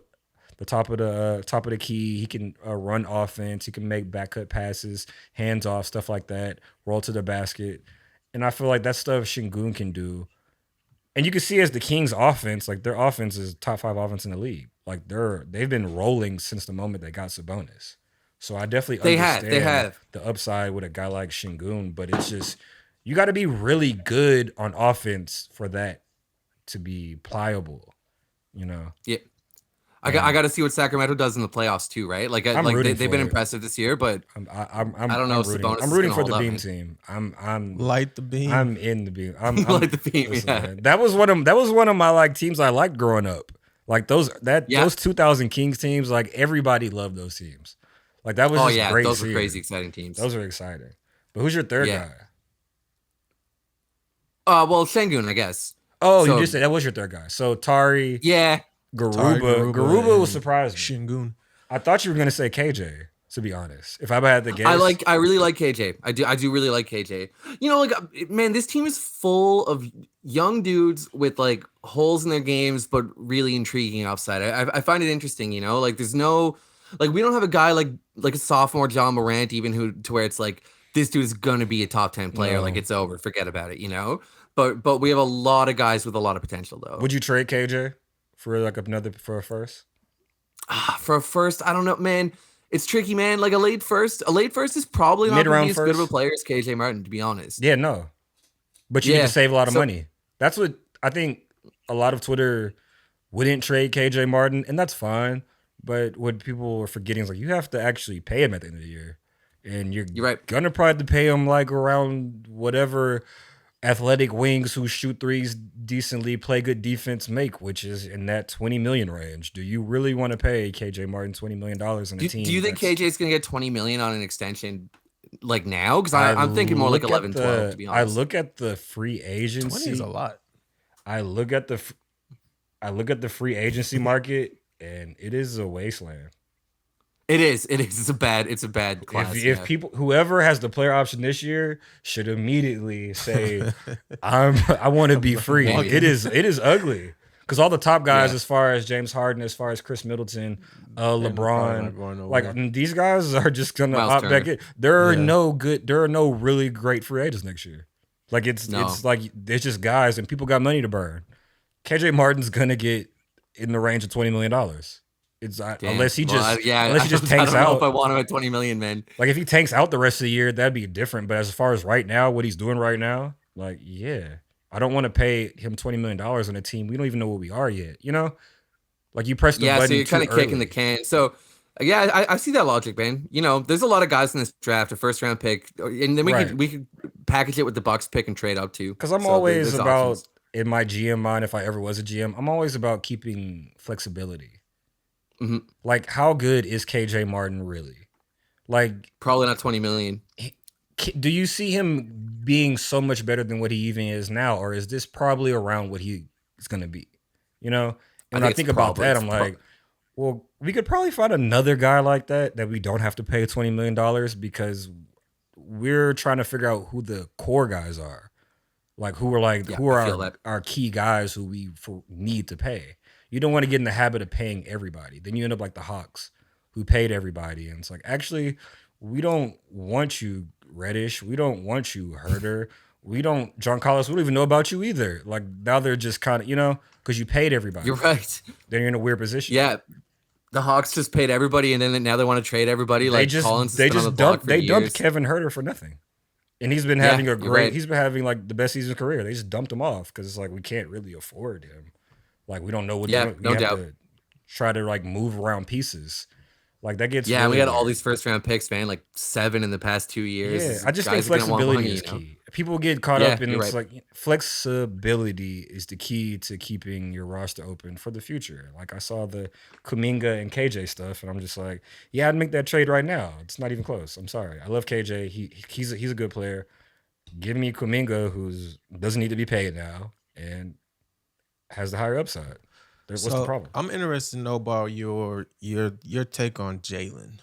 the top of the key. He can run offense. He can make back cut passes, hands off, stuff like that. Roll to the basket, and I feel like that stuff Şengün can do. And you can see as the Kings' offense, like their offense is top 5 offense in the league. Like they've been rolling since the moment they got Sabonis. So I definitely understand the upside with a guy like Şengün, but it's just you got to be really good on offense for that to be pliable, you know. Yeah. I got to see what Sacramento does in the playoffs too, right? Like they've been impressive this year, but I don't know. I'm rooting for the Beam team. I'm light the beam. I'm in the Beam. I'm light the beam. listen, Yeah. man, that was one of my like teams I liked growing up. Like those 2000 Kings teams, like everybody loved those teams. Like that was great. Those were crazy exciting teams. Those were exciting. But who's your third guy? Well, Şengün, I guess. Oh, you just said that was your third guy. So Tari. Yeah. Garuba was surprising. Şengün. I thought you were gonna say KJ. To be honest, if I had to guess, I really like KJ. I do really like KJ. You know, like man, this team is full of young dudes with like holes in their games, but really intriguing upside. I find it interesting. You know, like there's no like we don't have a guy like a sophomore John Morant even who to where it's like this dude is gonna be a top 10 player. No. Like it's over, forget about it. You know, but we have a lot of guys with a lot of potential though. Would you trade KJ for like for a first? For a first, I don't know, man. It's tricky, man. Like a late first is probably not going to be as good of a player as KJ Martin, to be honest. Yeah, no. But you need to save a lot of money. That's what I think a lot of Twitter wouldn't trade KJ Martin, and that's fine. But what people are forgetting is like you have to actually pay him at the end of the year. And you're right. Gonna probably have to pay him like around whatever athletic wings who shoot threes decently, play good defense make, which is in that 20 million range. Do you really want to pay KJ Martin $20 million on a team? Do you think KJ is going to get 20 million on an extension like now? Because I'm thinking more like 11, 12, to be honest. I look at the free agency. 20 is a lot. I look at the free agency market, and it is a wasteland. It is. It's a bad class. If people, whoever has the player option this year, should immediately say, "I want to be free." It is ugly because all the top guys, as far as James Harden, as far as Chris Middleton, LeBron, like these guys are just gonna opt back in. There are no really great free agents next year. Like it's just guys and people got money to burn. KJ Martin's gonna get in the range of $20 million. Unless he just tanks out. I don't know if I want him at 20 million, man. Like if he tanks out the rest of the year, that'd be different. But as far as right now, what he's doing right now, like I don't want to pay him $20 million on a team we don't even know what we are yet. You know, like you press the button. So you're kind of kicking the can. So I see that logic, man. You know, there's a lot of guys in this draft, a first round pick, and then we could package it with the Bucks pick and trade up too. Because I'm always about options. In my GM mind, if I ever was a GM, I'm always about keeping flexibility. Mm-hmm. Like, how good is KJ Martin really? Like, probably not 20 million. Do you see him being so much better than what he even is now, or is this probably around what he is going to be? You know, and I think about that, I'm like, well, we could probably find another guy like that we don't have to pay $20 million because we're trying to figure out who the core guys are, like who are our key guys who we need to pay. You don't want to get in the habit of paying everybody. Then you end up like the Hawks who paid everybody. And it's like, actually, we don't want you, Reddish. We don't want you, Herder. John Collins, we don't even know about you either. Like now they're just kind of, you know, because you paid everybody. You're right. Then you're in a weird position. Yeah. The Hawks just paid everybody and then now they want to trade everybody. Like Collins dumped Kevin Herder for nothing. And he's been having he's been having like the best season of his career. They just dumped him off because it's like we can't really afford him. Like we don't know what we have to try to like move around pieces. Like that gets we got all these first round picks, man, like 7 in the past 2 years. Yeah, I just think flexibility is key. People get caught up in it's like flexibility is the key to keeping your roster open for the future. Like I saw the Kuminga and KJ stuff, and I'm just like, I'd make that trade right now. It's not even close. I'm sorry. I love KJ. He's a good player. Give me Kuminga, who's doesn't need to be paid now, and has the higher upside. What's the problem? I'm interested to know about your take on Jalen.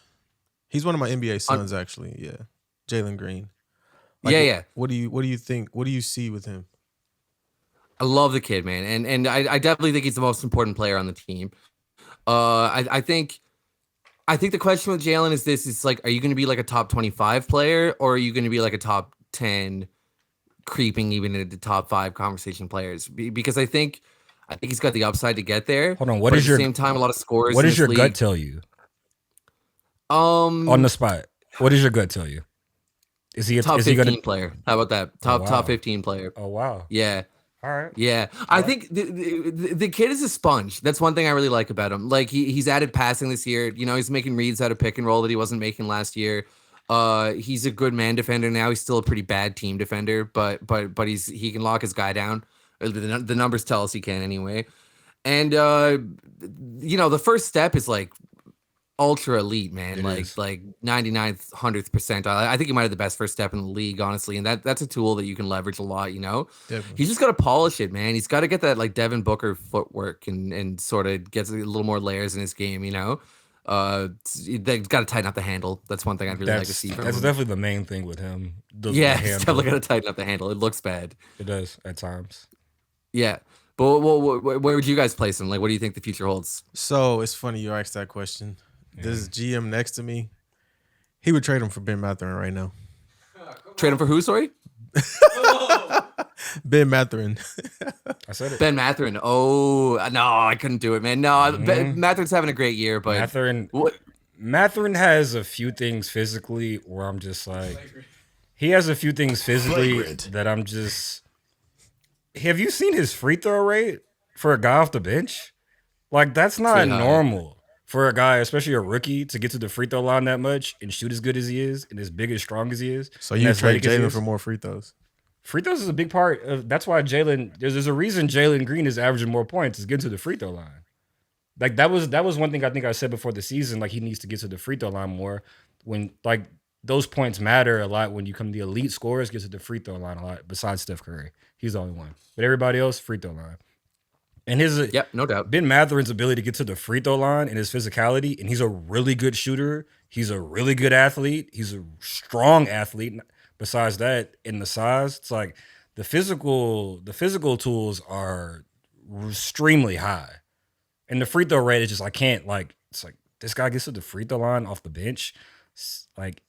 He's one of my NBA sons, actually. Yeah, Jalen Green. Like, What do you think? What do you see with him? I love the kid, man, and I definitely think he's the most important player on the team. I think the question with Jalen is this: is like, are you going to be like a top 25 player, or are you going to be like a top 10, creeping even into the top 5 conversation players? Because I think he's got the upside to get there. Hold on, what is at your the same time? A lot of scores. What does your league. gut tell you? On the spot, what does your gut tell you? Is he top is 15 he gonna... player? How about that? Top 15 player. Oh wow. Yeah. All right. Yeah, I think the kid is a sponge. That's one thing I really like about him. Like he's added passing this year. You know, he's making reads out of pick and roll that he wasn't making last year. He's a good man defender now. He's still a pretty bad team defender, but he can lock his guy down. The numbers tell us he can anyway. And you know, the first step is like ultra elite, man. Like 99th, 100th percentile. I think he might have the best first step in the league, honestly. And that's a tool that you can leverage a lot, you know? Definitely. He's just got to polish it, man. He's got to get that like Devin Booker footwork and sort of gets a little more layers in his game, you know? They've got to tighten up the handle. That's one thing I'd really like to see from him. That's definitely the main thing with him. Yeah, he's definitely got to tighten up the handle. It looks bad. It does at times. Yeah. But where would you guys place him? Like, what do you think the future holds? So it's funny you asked that question. This GM next to me, he would trade him for Ben Mathurin right now. Trade him for who, sorry? Ben Mathurin. I said it. Ben Mathurin. Oh, no, I couldn't do it, man. No, Mathurin's having a great year, but... Mathurin has a few things physically where I'm just like... He has a few things physically Flagrant. that I'm just... Have you seen his free throw rate for a guy off the bench? Like, that's not normal. For a guy, especially a rookie, to get to the free throw line that much and shoot as good as he is and as big as strong as he is. So you trade Jalen for more free throws? Free throws is a big part of. That's why Jalen. There's a reason Jalen Green is averaging more points is getting to the free throw line. Like that was one thing I think I said before the season. Like he needs to get to the free throw line more. When like those points matter a lot when you come to the elite scorers get to the free throw line a lot. Besides Steph Curry, he's the only one. But everybody else free throw line. And his no doubt. Ben Mathurin's ability to get to the free throw line and his physicality, and he's a really good shooter. He's a really good athlete. He's a strong athlete. Besides that, in the size, it's like the physical tools are extremely high. And the free throw rate is just it's like this guy gets to the free throw line off the bench. Like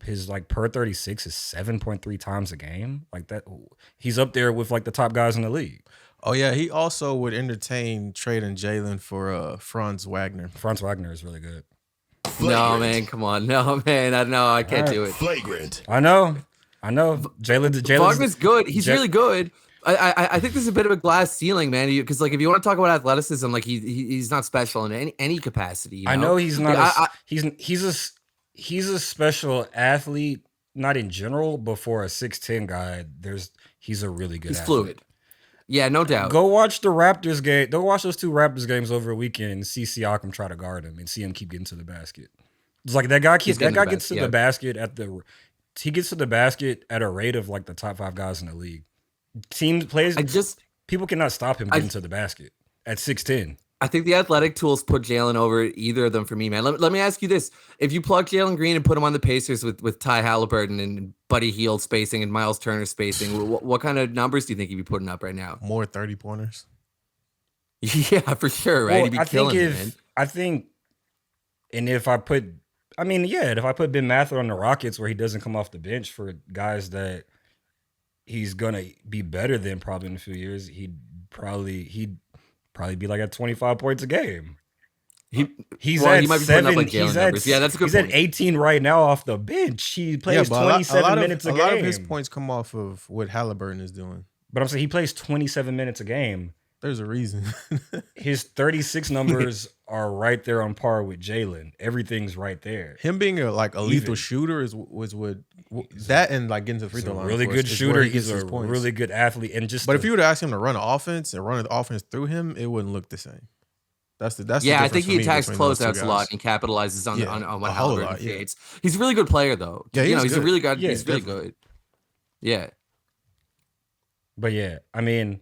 his like per 36 is 7.3 times a game. Like that, he's up there with like the top guys in the league. Oh yeah, he also would entertain trading Jalen for Franz Wagner. Franz Wagner is really good. Flagrant. No, man, come on. No, man, I can't do it. Flagrant. I know. Jalen. Wagner's good. He's really good. I think there's a bit of a glass ceiling, man. Because like if you want to talk about athleticism, like he's not special in any capacity. You know? I know he's not. Like, He's a special athlete, not in general, but for a 6'10" guy, he's a really good. He's athlete. fluid. Yeah, no doubt. Go watch the Raptors game. Go watch those 2 Raptors games over a weekend and see Siakam try to guard him and see him keep getting to the basket. It's like that guy gets to the basket he gets to the basket at a rate of like the top 5 guys in the league. People cannot stop him getting to the basket at 6'10". I think the athletic tools put Jalen over either of them for me, man. Let me ask you this. If you plug Jalen Green and put him on the Pacers with Ty Halliburton and Buddy Hield spacing and Miles Turner spacing, what kind of numbers do you think he'd be putting up right now? More 30-pointers. Yeah, for sure, right? Well, He'd be killing it, man. If I put Ben Mathurin on the Rockets where he doesn't come off the bench for guys that he's going to be better than probably in a few years, he'd probably be like at 25 points a game. He might be putting up like Jalen numbers. Yeah, that's a good point. He's at 18 right now off the bench. He plays 27 minutes a game. A lot of his points come off of what Halliburton is doing. But I'm saying he plays 27 minutes a game. There's a reason. His 36 numbers are right there on par with Jalen. Everything's right there. Him being a lethal shooter was what that and like getting to the free throw line. Really good shooter. He's a really good athlete. But if you were to ask him to run an offense and run the offense through him, it wouldn't look the same. That's yeah, I think he attacks closeouts a lot and capitalizes on what Halliburton creates. He's a really good player though. Yeah, he's really good. Yeah, he's really good. Yeah. But yeah, I mean,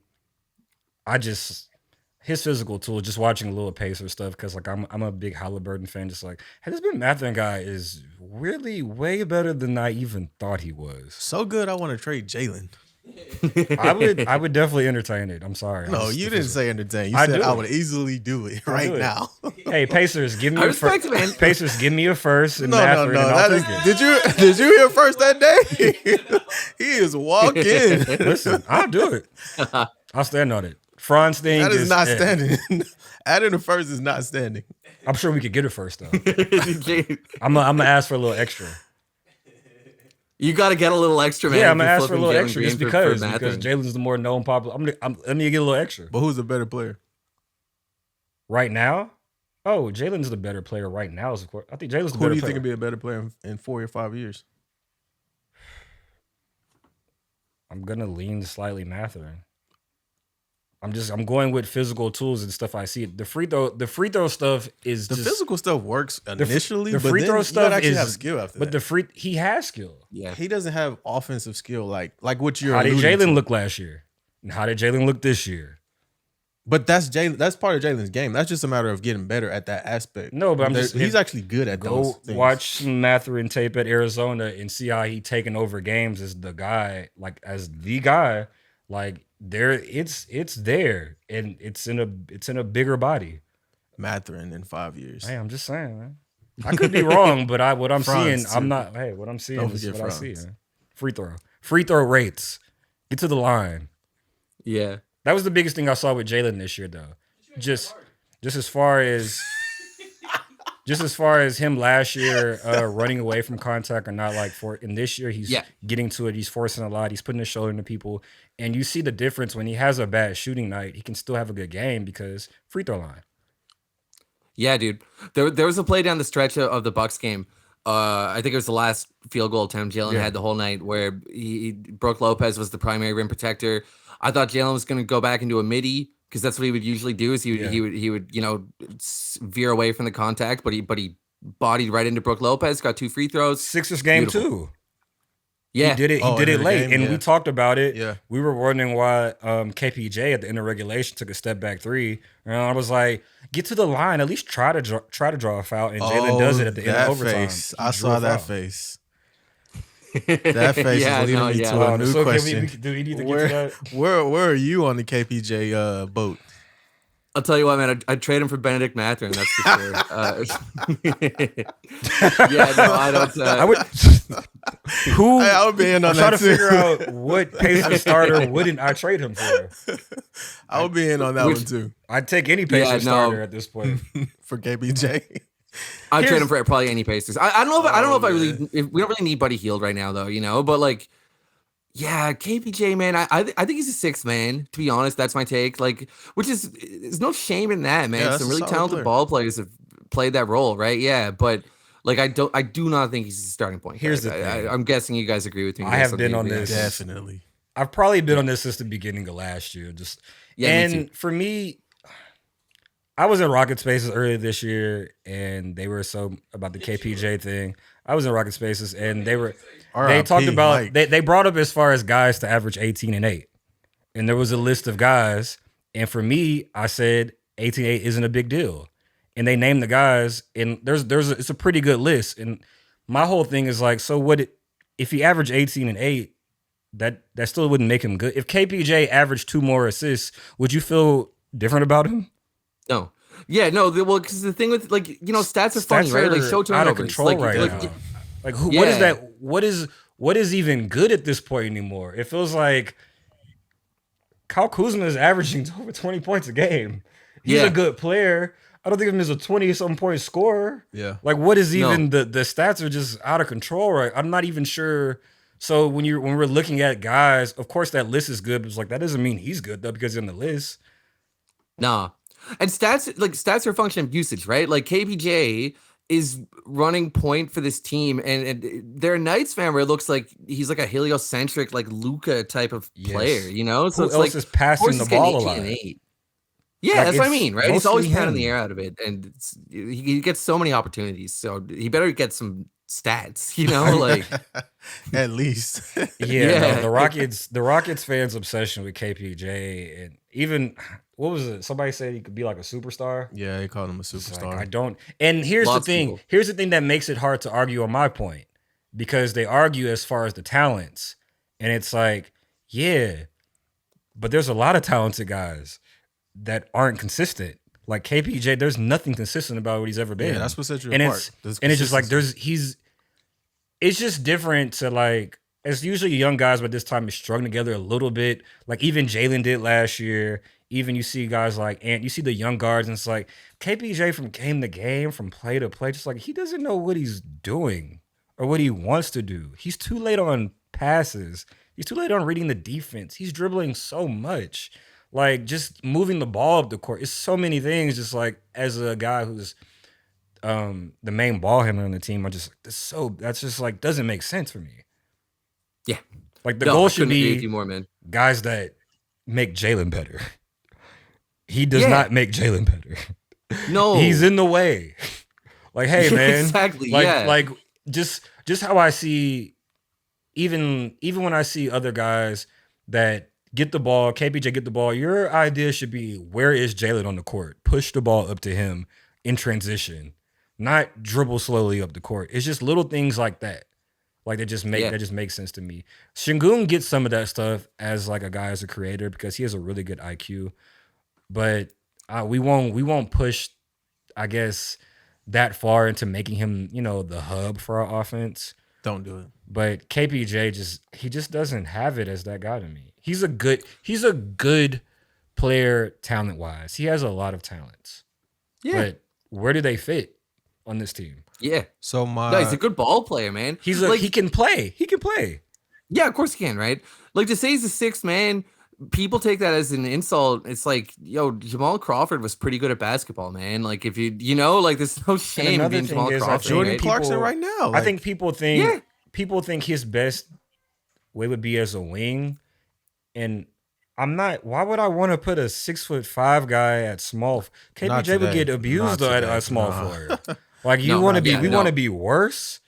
his physical tool, just watching a little Pacer stuff, because like I'm a big Halliburton fan. Just like, hey, this Ben Mathurin guy is really way better than I even thought he was. So good, I want to trade Jalen. I would definitely entertain it. I'm sorry. No, you didn't say entertain. You said I would easily do it right now. Hey, Pacers, give me I respect it, man. Pacers, give me a first and Mathurin, and I'll take it. Did you hear first that day? He is walking. Listen, I'll do it. I'll stand on it. Franz thing that is not standing. Adding the first is not standing. I'm sure we could get it first though. I'm gonna ask for a little extra. You got to get a little extra, man. Yeah, I'm gonna ask for a little extra just because Jalen's the more known popular. Let me get a little extra. But who's the better player right now? Oh, Jalen's the better player right now. Of course, I think Jalen's the better player. Who do you think would be a better player in 4 or 5 years? I'm gonna lean slightly Mathurin. I'm going with physical tools and stuff I see. The free throw stuff is the just, physical stuff works initially. The free throw stuff actually have skill after that. But he has skill. Yeah, he doesn't have offensive skill like what you're. How did Jalen look last year? And how did Jalen look this year? But that's Jalen. That's part of Jalen's game. That's just a matter of getting better at that aspect. No, but he's actually good at those things. Go watch some Mathurin tape at Arizona and see how he taking over games as the guy, like there. It's there and it's in a bigger body. Mathurin in 5 years. Hey, I'm just saying, man. I could be wrong, but what I'm seeing, too. I'm not. Hey, what I'm seeing is what Franz. I see. Man. Free throw rates. Get to the line. Yeah. That was the biggest thing I saw with Jalen this year, though. Just as far as him last year running away from contact or not, and this year he's getting to it. He's forcing a lot. He's putting his shoulder into people, and you see the difference when he has a bad shooting night. He can still have a good game because free throw line. Yeah, dude. There was a play down the stretch of the Bucks game. I think it was the last field goal attempt Jalen had the whole night where Brook Lopez was the primary rim protector. I thought Jalen was going to go back into a midi because that's what he would usually do. Is he would veer away from the contact, but he bodied right into Brook Lopez. Got 2 free throws. Sixers game too. Yeah, he did it. He did it late, and we talked about it. Yeah, we were wondering why KPJ at the end of regulation took a step back 3. And I was like, get to the line, at least try to draw a foul. And Jalen does it at the end of overtime. I saw that face. That face is leading me to a new question. Do we need to get to that? Where are you on the KPJ boat? I'll tell you what, man. I'd trade him for Benedict Mathurin. That's for sure. Yeah, no, I don't. I would be in on that. I'm trying to figure out what Pacers starter wouldn't I trade him for. I would be in on that one too. I'd take any Pacers starter at this point for KPJ. I'd trade him for probably any Pacers. I don't know if we don't really need Buddy Hield right now though, but like. Yeah, KPJ, man. I think he's a 6th man. To be honest, that's my take. Like, which is there's no shame in that, man. Yeah, some really talented ball players have played that role, right? Yeah, but like I do not think he's a starting point. Here's the thing. I'm guessing you guys agree with me. I have been on this definitely. I've probably been on this since the beginning of last year. Me for me, I was in Rocket Spaces earlier this year, and they were so about the KPJ thing. I was in Rocket Spaces, and they talked about they brought up as far as guys to average 18 and 8, and there was a list of guys, and for me, I said 18 and 8 isn't a big deal, and they named the guys, and it's a pretty good list, and my whole thing is like, so what if he averaged 18 and 8? That still wouldn't make him good. If KPJ averaged 2 more assists, would you feel different about him? No. Yeah, no. Well, because the thing with stats are funny, right? Like show turnovers, out of control right now. What is that? What is even good at this point anymore? It feels like Kyle Kuzma is averaging over 20 points a game. He's a good player. I don't think of him as a 20-something point scorer. Yeah. Like, what is even the stats are just out of control, right? I'm not even sure. So when we're looking at guys, of course that list is good, but it's like that doesn't mean he's good though because he's in the list. Nah. And stats are a function of usage, right? Like KPJ is running point for this team, and they're a Knights fan where it looks like he's like a heliocentric, like Luka type of player, So who it's else like is passing the ball a lot? Yeah, that's what I mean, right? He's always pounding the air out of it, and he gets so many opportunities. So he better get some stats, like at least. No, the Rockets fans' obsession with KPJ, and even what was it? Somebody said he could be like a superstar. Yeah, they called him a superstar. Like, I don't. And here's the thing. Here's the thing that makes it hard to argue on my point, because they argue as far as the talents, and it's like, Yeah, but there's a lot of talented guys that aren't consistent. Like KPJ, there's nothing consistent about what he's ever been. Yeah, that's what set you and apart. It's just like it's just different to like, it's usually young guys by this time is struggling together a little bit. Like even Jalen did last year. Even you see guys like you see the young guards, and it's like KPJ from game to game, from play to play, just like he doesn't know what he's doing or what he wants to do. He's too late on passes. He's too late on reading the defense. He's dribbling so much. Like just moving the ball up the court. It's so many things. Just like as a guy who's the main ball handler on the team, that's just like doesn't make sense for me. Yeah. Like the goal should be be more, man. Guys that make Jalen better. He does not make Jalen better. No. He's in the way. Like, hey, man. Exactly. Like just how I see, even when I see other guys that get the ball, KPJ get the ball, your idea should be, where is Jalen on the court? Push the ball up to him in transition, not dribble slowly up the court. It's just little things like that. Like that just make sense to me. Şengün gets some of that stuff as like a guy as a creator because he has a really good IQ. But we won't push, I guess, that far into making him, the hub for our offense. Don't do it. But KPJ just doesn't have it as that guy to me. He's a good player talent wise. He has a lot of talents. Yeah. But where do they fit on this team? Yeah. So he's a good ball player, man. He can play. He can play. Yeah, of course he can, right? Like to say he's a sixth man, people take that as an insult. It's like, yo, Jamal Crawford was pretty good at basketball, man. Like if like there's no shame in being Jamal Crawford. Jordan Clarkson right now. I think people think his best way would be as a wing, and I'm not. Why would I want to put a 6'5" guy at small? KPJ would get abused at small forward. Like we want to be worse.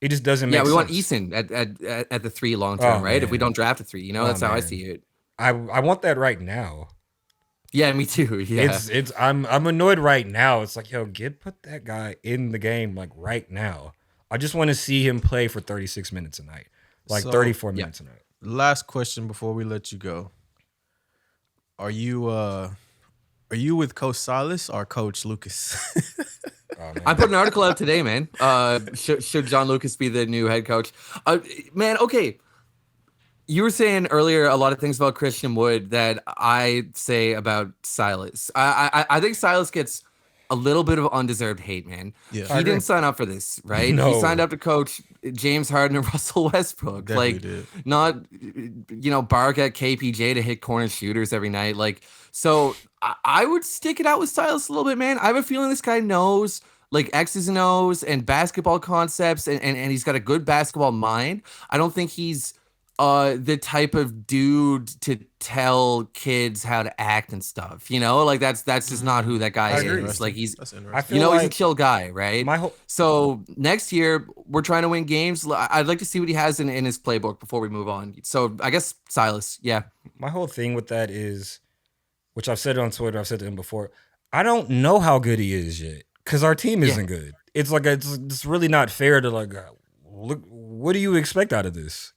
It just doesn't make sense. Yeah, we want Eason at the 3 long term, right? Man. If we don't draft a 3, that's how I see it. I want that right now. Yeah, me too. Yeah, I'm annoyed right now. It's like, yo, put that guy in the game like right now. I just want to see him play for 36 minutes a night, like 34 minutes a night. Last question before we let you go. Are you with Coach Silas or Coach Lucas? Oh, I put an article out today, man. Should John Lucas be the new head coach? Man, okay. You were saying earlier a lot of things about Christian Wood that I say about Silas. I think Silas gets a little bit of undeserved hate, man. Yeah, he didn't sign up for this, right? No. He signed up to coach James Harden and Russell Westbrook. Definitely did. Not, bark at KPJ to hit corner shooters every night. Like, so I would stick it out with Silas a little bit, man. I have a feeling this guy knows like X's and O's and basketball concepts, and he's got a good basketball mind. I don't think he's the type of dude to tell kids how to act and stuff, like that's just not who that guy is. Like he's he's a chill guy, right? So next year we're trying to win games. I'd like to see what he has in his playbook before we move on. So I guess Silas, yeah. My whole thing with that is, which I've said it on Twitter, I've said to him before, I don't know how good he is yet because our team isn't good. It's like it's really not fair to like, look, what do you expect out of this?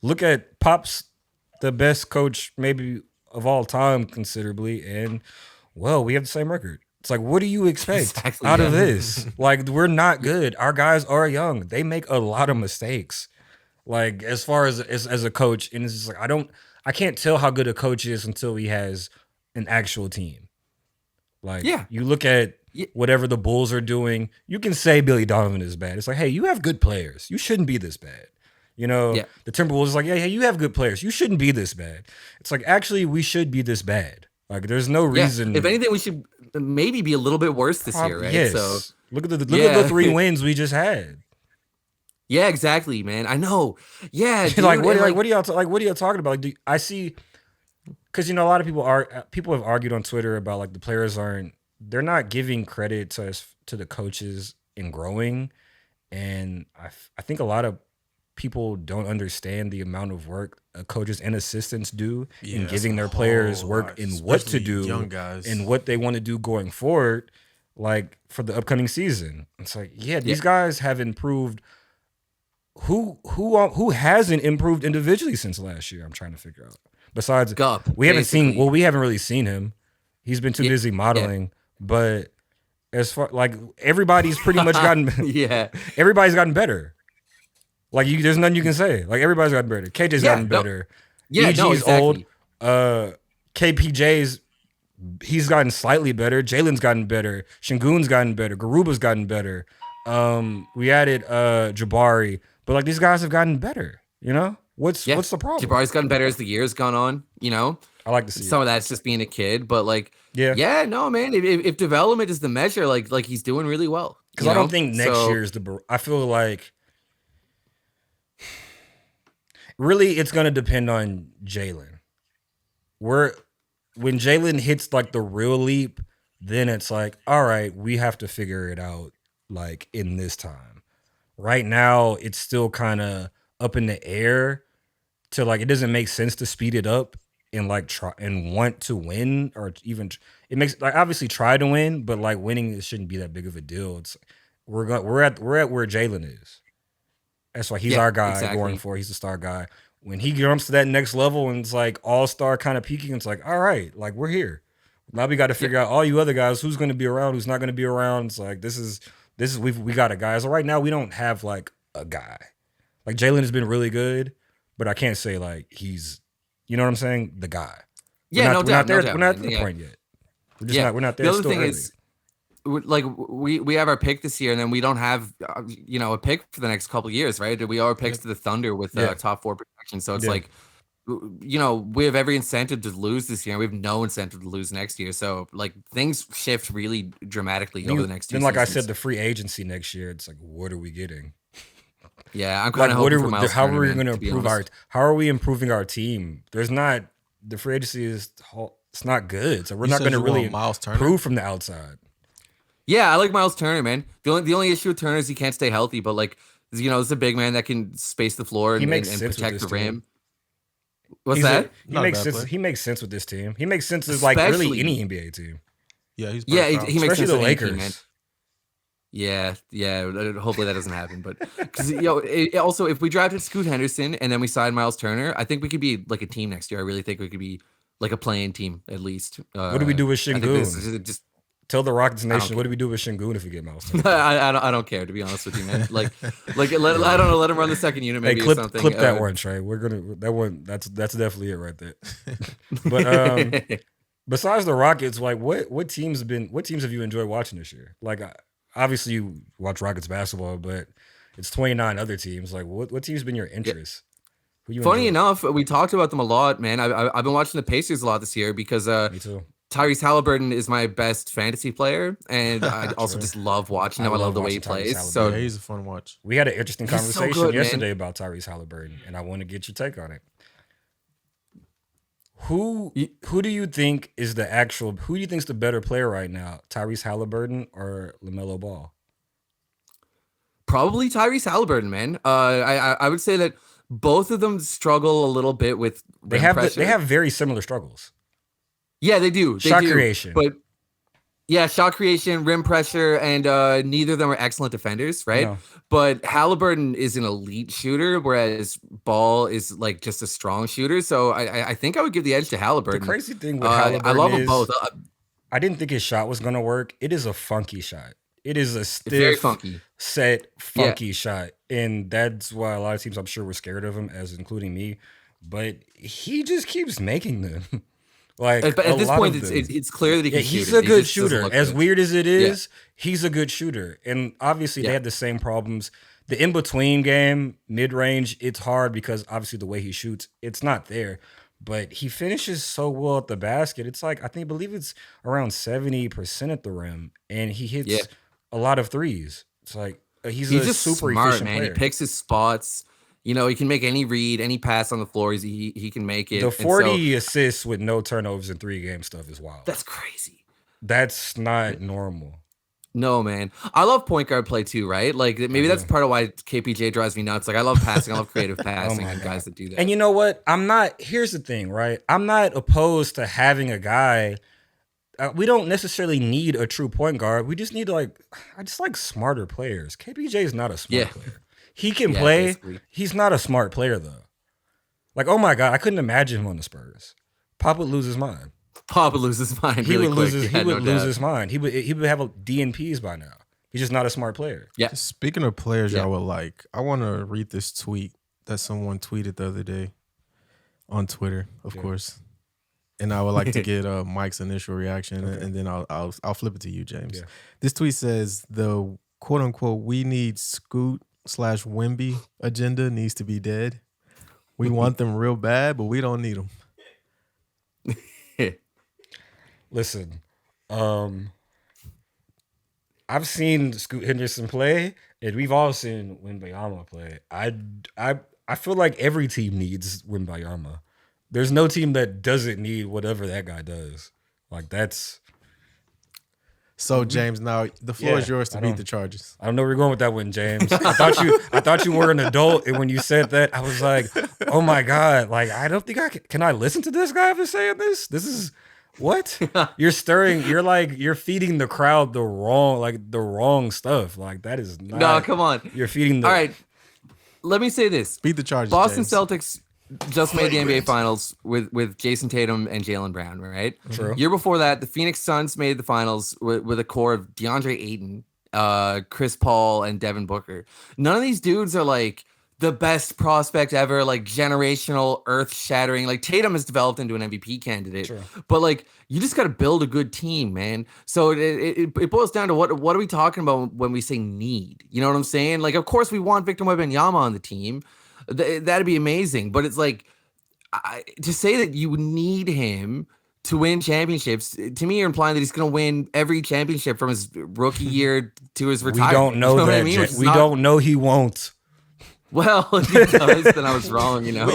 Look at Pop's, the best coach maybe of all time, considerably, and we have the same record. It's like, what do you expect out of this? Like, we're not good. Our guys are young. They make a lot of mistakes. Like, as far as a coach, and it's just like I can't tell how good a coach is until he has an actual team. Like, you look at whatever the Bulls are doing, you can say Billy Donovan is bad. It's like, hey, you have good players. You shouldn't be this bad. The Timberwolves is like, yeah, you have good players. You shouldn't be this bad. It's like, actually, we should be this bad. Like, there's no reason. If anything, we should maybe be a little bit worse this year, right? Yes. So look at the 3 wins we just had. Yeah, exactly, man. I know. Yeah, dude, what are y'all talking about? Like, I see, because a lot of people have argued on Twitter about like the players they're not giving credit to the coaches in growing, and I think a lot of people don't understand the amount of work coaches and assistants do in giving their players work in what to do, young guys, and what they want to do going forward, like for the upcoming season. It's like, these guys have improved who hasn't improved individually since last year? I'm trying to figure out. Besides, Gup, we haven't basically. seen. Well, we haven't really seen him. He's been too busy modeling. But as far like everybody's pretty much gotten. Everybody's gotten better. Like there's nothing you can say. Like everybody's gotten better. KJ's gotten better. EG's old. KPJ's he's gotten slightly better. Jalen's gotten better. Şengün's gotten better. Garuba's gotten better. We added Jabari, but like these guys have gotten better. You know what's the problem? Jabari's gotten better as the year's gone on. You know, I like to see some of that's just being a kid, but like no man. If development is the measure, like he's doing really well. Because I don't think next year's I feel like really it's gonna depend on Jalen. When Jalen hits like the real leap, then it's like, all right, we have to figure it out like in this time. Right now, it's still kind of up in the air to like, it doesn't make sense to speed it up and like try and want to win or even it makes like obviously try to win, but like winning it shouldn't be that big of a deal. It's we're at where Jalen is. That's why he's our guy going for. He's the star guy. When he jumps to that next level and it's like all-star kind of peaking, it's like, all right, like we're here. Now we got to figure out all you other guys, who's going to be around, who's not going to be around. It's like, this is we got a guy. So right now we don't have like a guy. Like Jalen has been really good, but I can't say like he's, you know what I'm saying? The guy. Yeah, no doubt. We're not at the point yet. We're not there. The other still thing early. is, like we have our pick this year, and then we don't have a pick for the next couple of years, right? We are picks to the Thunder with top 4 protection, so it's like we have every incentive to lose this year, and we have no incentive to lose next year. So like things shift really dramatically over the next 2 Then, seasons. like I said, the free agency next year, it's like, what are we getting? Yeah, I'm kind of hoping for Miles how Turner, are we going to be improve honest. how are we improving our team? There's not the free agency it's not good, so we're not going to really improve from the outside. Yeah, I like Miles Turner, man. The only issue with Turner is he can't stay healthy, but like it's a big man that can space the floor and protect the rim. What's that? He makes sense with this team. He makes sense as like really any NBA team. Yeah, he makes sense the with Lakers. any team, man. Yeah. Hopefully that doesn't happen, but because also if we drafted Scoot Henderson and then we signed Miles Turner, I think we could be like a team next year. I really think we could be like a playing team at least. What do we do with Şengün? Just tell the Rockets Nation, what do we do with Şengün if we get Miles Turner? I don't care, to be honest with you, man. Like I don't know, let him run the second unit maybe or something. Clip that one, Trey. We're gonna that one. That's definitely it right there. But besides the Rockets, like what teams have you enjoyed watching this year? Like obviously you watch Rockets basketball, but it's 29 other teams. Like what team's been your interest? Funny enough, we talked about them a lot, man. I've been watching the Pacers a lot this year because me too. Tyrese Halliburton is my best fantasy player, and I also just love watching him. I love the way he plays. So yeah, he's a fun watch. We had an interesting conversation so good, yesterday about Tyrese Halliburton, and I want to get your take on it. Who do you think is who do you think is the better player right now, Tyrese Halliburton or LaMelo Ball? Probably Tyrese Halliburton, man. I would say that both of them struggle a little bit with they have very similar struggles. Yeah, they do. Shot creation. But yeah, shot creation, rim pressure, and neither of them are excellent defenders, right? No. But Halliburton is an elite shooter, whereas Ball is like just a strong shooter. So I think I would give the edge to Halliburton. The crazy thing with Halliburton I love them both. I didn't think his shot was going to work. It is a funky shot. It is a stiff, very funky. funky shot. And that's why a lot of teams, I'm sure, were scared of him, as including me. But he just keeps making them. Like, but at this point, it's clear that he can shoot. He's a good shooter. As weird as it is, he's a good shooter. And obviously, they had the same problems. The in-between game, mid-range, it's hard because obviously the way he shoots, it's not there. But he finishes so well at the basket. It's like, I believe it's around 70% at the rim. And he hits a lot of threes. It's like, he's just super smart, efficient man. player. He picks his spots. You know, he can make any read, any pass on the floor. He can make it. The 40 assists with no turnovers in 3-game stuff is wild. That's crazy. That's not normal. No, man. I love point guard play too, right? Like maybe that's part of why KPJ drives me nuts. Like I love passing. I love creative passing and guys that do that. And you know what? Here's the thing, right? I'm not opposed to having a guy. We don't necessarily need a true point guard. We just need I just like smarter players. KPJ is not a smart player. He can play. Basically. He's not a smart player though. Like, oh my God, I couldn't imagine him on the Spurs. Pop would lose his mind. Pop would lose his mind. He really would quick. lose his. Yeah, He would no lose doubt. his mind. He would have a DNPs by now. He's just not a smart player. Yeah. Speaking of players Yeah. y'all would like, I want to read this tweet that someone tweeted the other day on Twitter, of course. And I would like to get Mike's initial reaction, and then I'll flip it to you, James. Yeah. This tweet says the quote unquote "we need Scoot/Wemby" agenda needs to be dead. We want them real bad, but we don't need them. Listen, I've seen Scoot Henderson play, and we've all seen Wembanyama play. I feel like every team needs Wembanyama. There's no team that doesn't need whatever that guy does. Like that's. So James, now the floor is yours to I beat don't- the Chargers. I don't know where you're going with that one, James. I thought you were an adult, and when you said that, I was like, oh my God, like I don't think I can I listen to this guy after saying this? This is what? You're stirring, you're feeding the crowd the wrong stuff. Like that is not No, come on. You're feeding the All right. Let me say this. Beat the Chargers. Boston James. Celtics just made the NBA Flagrant. Finals with Jason Tatum and Jaylen Brown, right? True. Year before that, the Phoenix Suns made the finals with a core of DeAndre Ayton, Chris Paul, and Devin Booker. None of these dudes are like the best prospect ever, like generational, earth-shattering. Like Tatum has developed into an MVP candidate, True. but like you just got to build a good team, man. So it boils down to what are we talking about when we say need? You know what I'm saying? Like, of course we want Victor Wembanyama on the team. That'd be amazing, but it's like to say that you need him to win championships. To me, you're implying that he's going to win every championship from his rookie year to his we retirement. don't know You what that. I mean? Which is We not- don't know he won't. Well, if he does, then I was wrong. You know.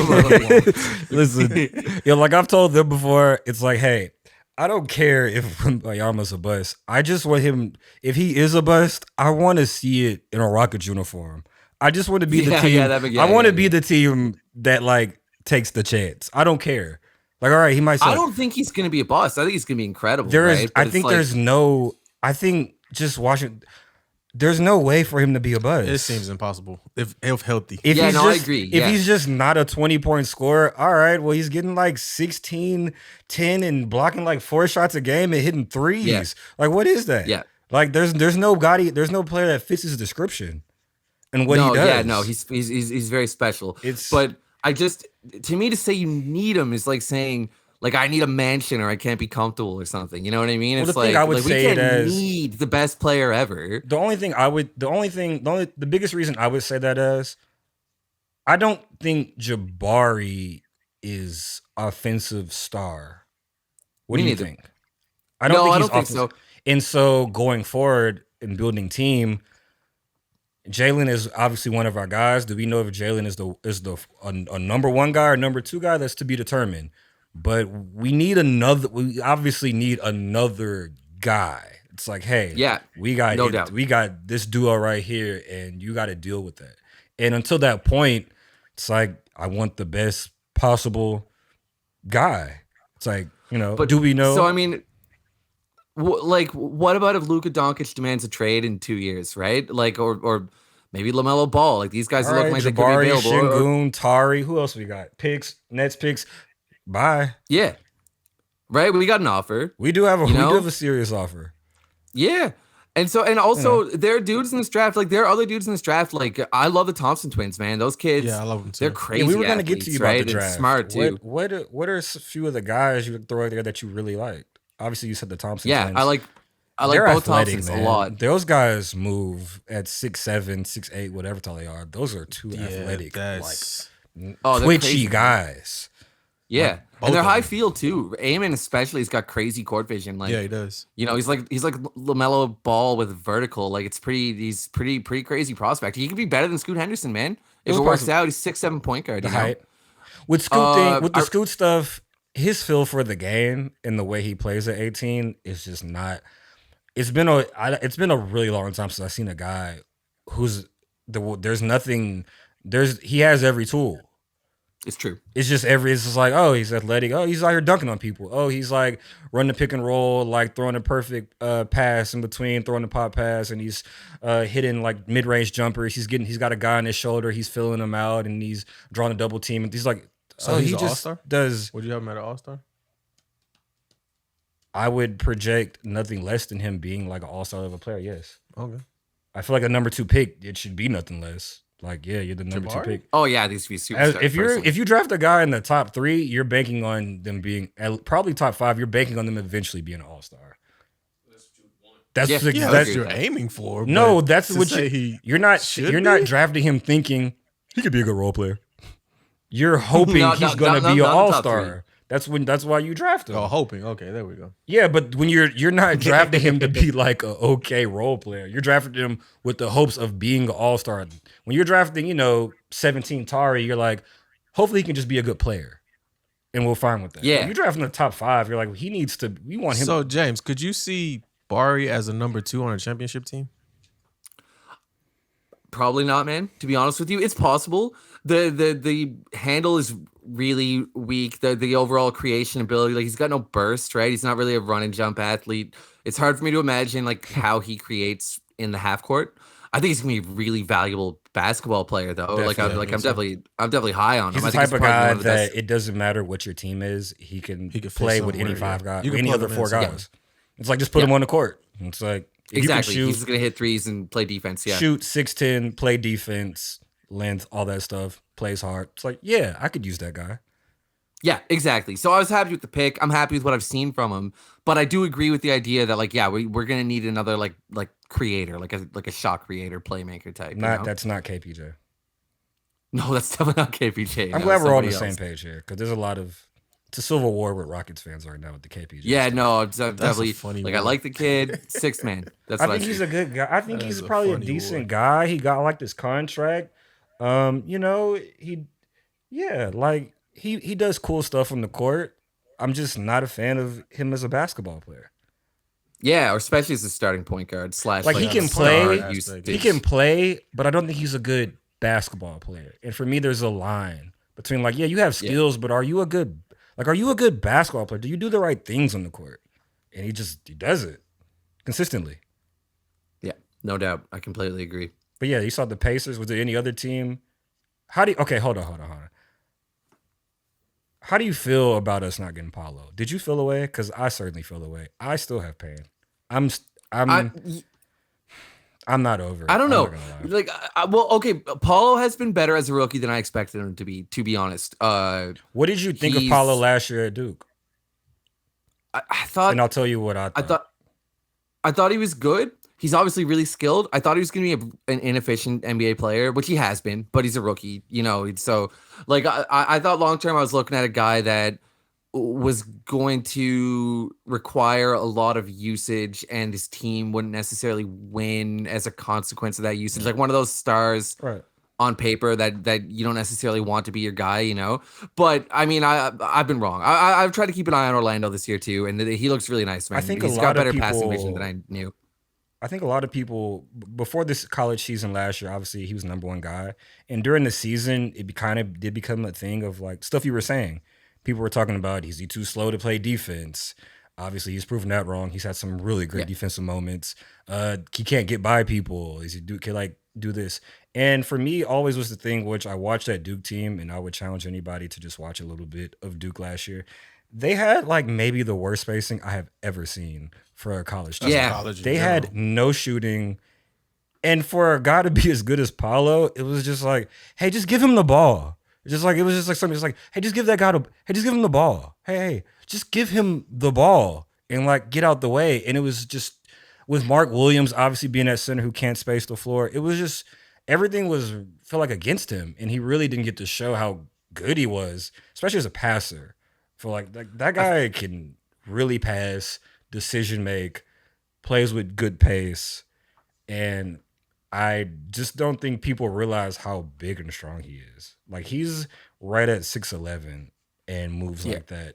Listen, like I've told them before, it's like, hey, I don't care if Wembanyama's a bust. I just want him. If he is a bust, I want to see it in a Rockets uniform. I just want to be the Yeah, team. yeah, that'd be- I yeah, want to yeah, be yeah. the team that like takes the chance. I don't care. Like, all right, he might. I suck. don't think he's going to be a bust. I think he's going to be incredible. There is. right? But I it's think like- there's no. I think just watching. There's no way for him to be a bust. It seems impossible if healthy. If Yeah, he's no, I just, agree, If yeah. he's just not a 20-point scorer, all right, well, he's getting like 16, 10, and blocking like 4 shots a game and hitting threes. Yeah. Like, what is that? Yeah. Like, there's no player that fits his description and what no, he does. yeah, no, he's very special. But I just, to me, to say you need him is like saying, like, I need a mansion or I can't be comfortable or something. You know what I mean? Well, It's the thing like, I would we say can't it as- need the best player ever. The biggest reason I would say that is, I don't think Jabari is offensive star. What Me do you neither. think? I don't No, think I he's don't think so. And so going forward in building team, Jalen is obviously one of our guys. Do we know if Jalen is a number 1 guy or number 2 guy? That's to be determined. But we obviously need another guy. It's like, hey, Yeah, we got no doubt. we got this duo right here, and you got to deal with that. And until that point, it's like I want the best possible guy. It's like, But do we know? So I mean, what about if Luka Doncic demands a trade in 2 years, right? Like, or maybe LaMelo Ball. Like these guys all look right, like they could be Jabari, available. Şengün, Tari. Who else we got? Nets picks. Bye. Yeah, right. We got an offer. We do have You know? a serious offer. Yeah. And also there are dudes in this draft, like there are other dudes in this draft. Like I love the Thompson twins, man. Those kids, Yeah, I love them too. they're crazy. Yeah, we were gonna get to athletes, you about right? the And draft. smart too. What are a few of the guys you would throw out there that you really liked? Obviously, you said the Thompson Yeah, twins. I like They're both athletic, Thompsons man. a lot. Those guys move at 6'7", 6'8", whatever tall they are. Those are two athletic, that's Oh, they're twitchy crazy. guys. Yeah, both and they're of high them. field too. Eamon especially has got crazy court vision. Like yeah, he does. you know, he's like LaMelo Ball with vertical. Like he's pretty crazy prospect. He could be better than Scoot Henderson, man. If It's it works possible. out, he's 6'7" point guard. The You know? height. With Scoot with the I- Scoot stuff, his feel for the game and the way he plays at 18 is just not. It's been a really long time since I've seen a guy who's he has every tool. It's true. It's just like, oh, he's athletic. Oh, he's out here dunking on people. Oh, he's like running the pick and roll, like throwing a perfect pass in between, throwing the pop pass, and he's hitting like mid range jumpers. He's got a guy on his shoulder. He's filling him out, and he's drawing a double team. And he's like, So he he's an just all-star? does. Would you have him at an all-star? I would project nothing less than him being like an all-star level player. Yes, Okay. I feel like a number 2 pick. It should be nothing less. Like, yeah, you're the number 2 Jabari? pick. Oh yeah, these be superstars. If you draft a guy in the top 3, you're banking on them being probably top 5. You're banking on them eventually being an all-star. That's Yeah, what yeah, That's agree what with you're that. aiming for. no, but that's to what say you're not. should You're not be? drafting him thinking he could be a good role player. You're hoping No, he's no, gonna no, be no, an not the top 3. all-star. That's why you draft him. Oh, hoping. Okay, there we go. Yeah, but when you're not drafting him to be like a okay role player, you're drafting him with the hopes of being an all-star. When you're drafting, 17 Tari, you're like, hopefully he can just be a good player, and we'll find with that. Yeah. When you're drafting the top 5, you're like, he needs to. We want him. So, James, could you see Bari as a number 2 on a championship team? Probably not, man. To be honest with you, it's possible. The handle is really weak. The overall creation ability, like he's got no burst, right? He's not really a run and jump athlete. It's hard for me to imagine like how he creates in the half court. I think he's gonna be a really valuable basketball player, though. Definitely. I'm definitely high on him. He's I the think type he's of probably guy one of the that best. it doesn't matter what your team is. He can He could fit play with any somewhere, 5 guys, You can any plug other him 4 in guys. It's like just put him on the court. It's like if Exactly. you can He's just gonna hit threes and play defense. Yeah. shoot 6'10", play defense, length, all that stuff, plays hard. It's like, yeah, I could use that guy. Yeah, exactly. So I was happy with the pick. I'm happy with what I've seen from him, but I do agree with the idea that like, yeah, we're gonna need another like creator, like a shot creator, playmaker type. That's not KPJ. No, that's definitely not KPJ. I'm No, glad we're all on somebody the same else. page here because there's a lot of it's a civil war with Rockets fans right now with the KPJ. Yeah, stuff. no, it's definitely funny like I one. like the kid, sixth man. That's I what think he's a good guy. I think That he's is a probably a funny decent war. guy. He got like this contract. He does cool stuff on the court. I'm just not a fan of him as a basketball player. Yeah, or especially as a starting point guard slash Like, he can star play, usage. He can play, but I don't think he's a good basketball player. And for me, there's a line between like, yeah, you have skills, but are you a good basketball player? Do you do the right things on the court? And he does it consistently. Yeah, no doubt. I completely agree. But yeah, you saw the Pacers. Was there any other team? Okay, hold on. How do you feel about us not getting Paolo? Did you feel away? Because I certainly feel away. I still have pain. I'm not over it. I don't I'm know. not gonna lie. Like, okay, Paulo has been better as a rookie than I expected him to be. To be honest, What did you think of he's- Paolo last year at Duke? I thought And I'll tell you what I thought. I thought he was good. He's obviously really skilled. I thought he was going to be an inefficient NBA player, which he has been, but he's a rookie, So, like, I thought long term, I was looking at a guy that was going to require a lot of usage, and his team wouldn't necessarily win as a consequence of that usage. Like one of those stars Right. on paper that you don't necessarily want to be your guy, But I mean, I've been wrong. I've tried to keep an eye on Orlando this year too, and he looks really nice, man. I think he's a got lot of better passing vision people- than I knew. I think a lot of people before this college season last year, obviously he was the number one guy, and during the season, it kind of did become a thing of like stuff you were saying. People were talking about, is he too slow to play defense? Obviously, he's proven that wrong. He's had some really great defensive moments. He can't get by people. Can do this? And for me, always was the thing which I watched that Duke team, and I would challenge anybody to just watch a little bit of Duke last year. They had like maybe the worst spacing I have ever seen for a college team. Yeah. College in They general. had no shooting. And for a guy to be as good as Paolo, it was just like, hey, just give him the ball. It was just like something just like, hey, just give him the ball. Hey, just give him the ball and like get out the way. And it was just with Mark Williams obviously being that center who can't space the floor. It was just everything felt like against him, and he really didn't get to show how good he was, especially as a passer. For like that guy can really pass, decision make, plays with good pace, and I just don't think people realize how big and strong he is. Like he's right at 6'11" and moves like that.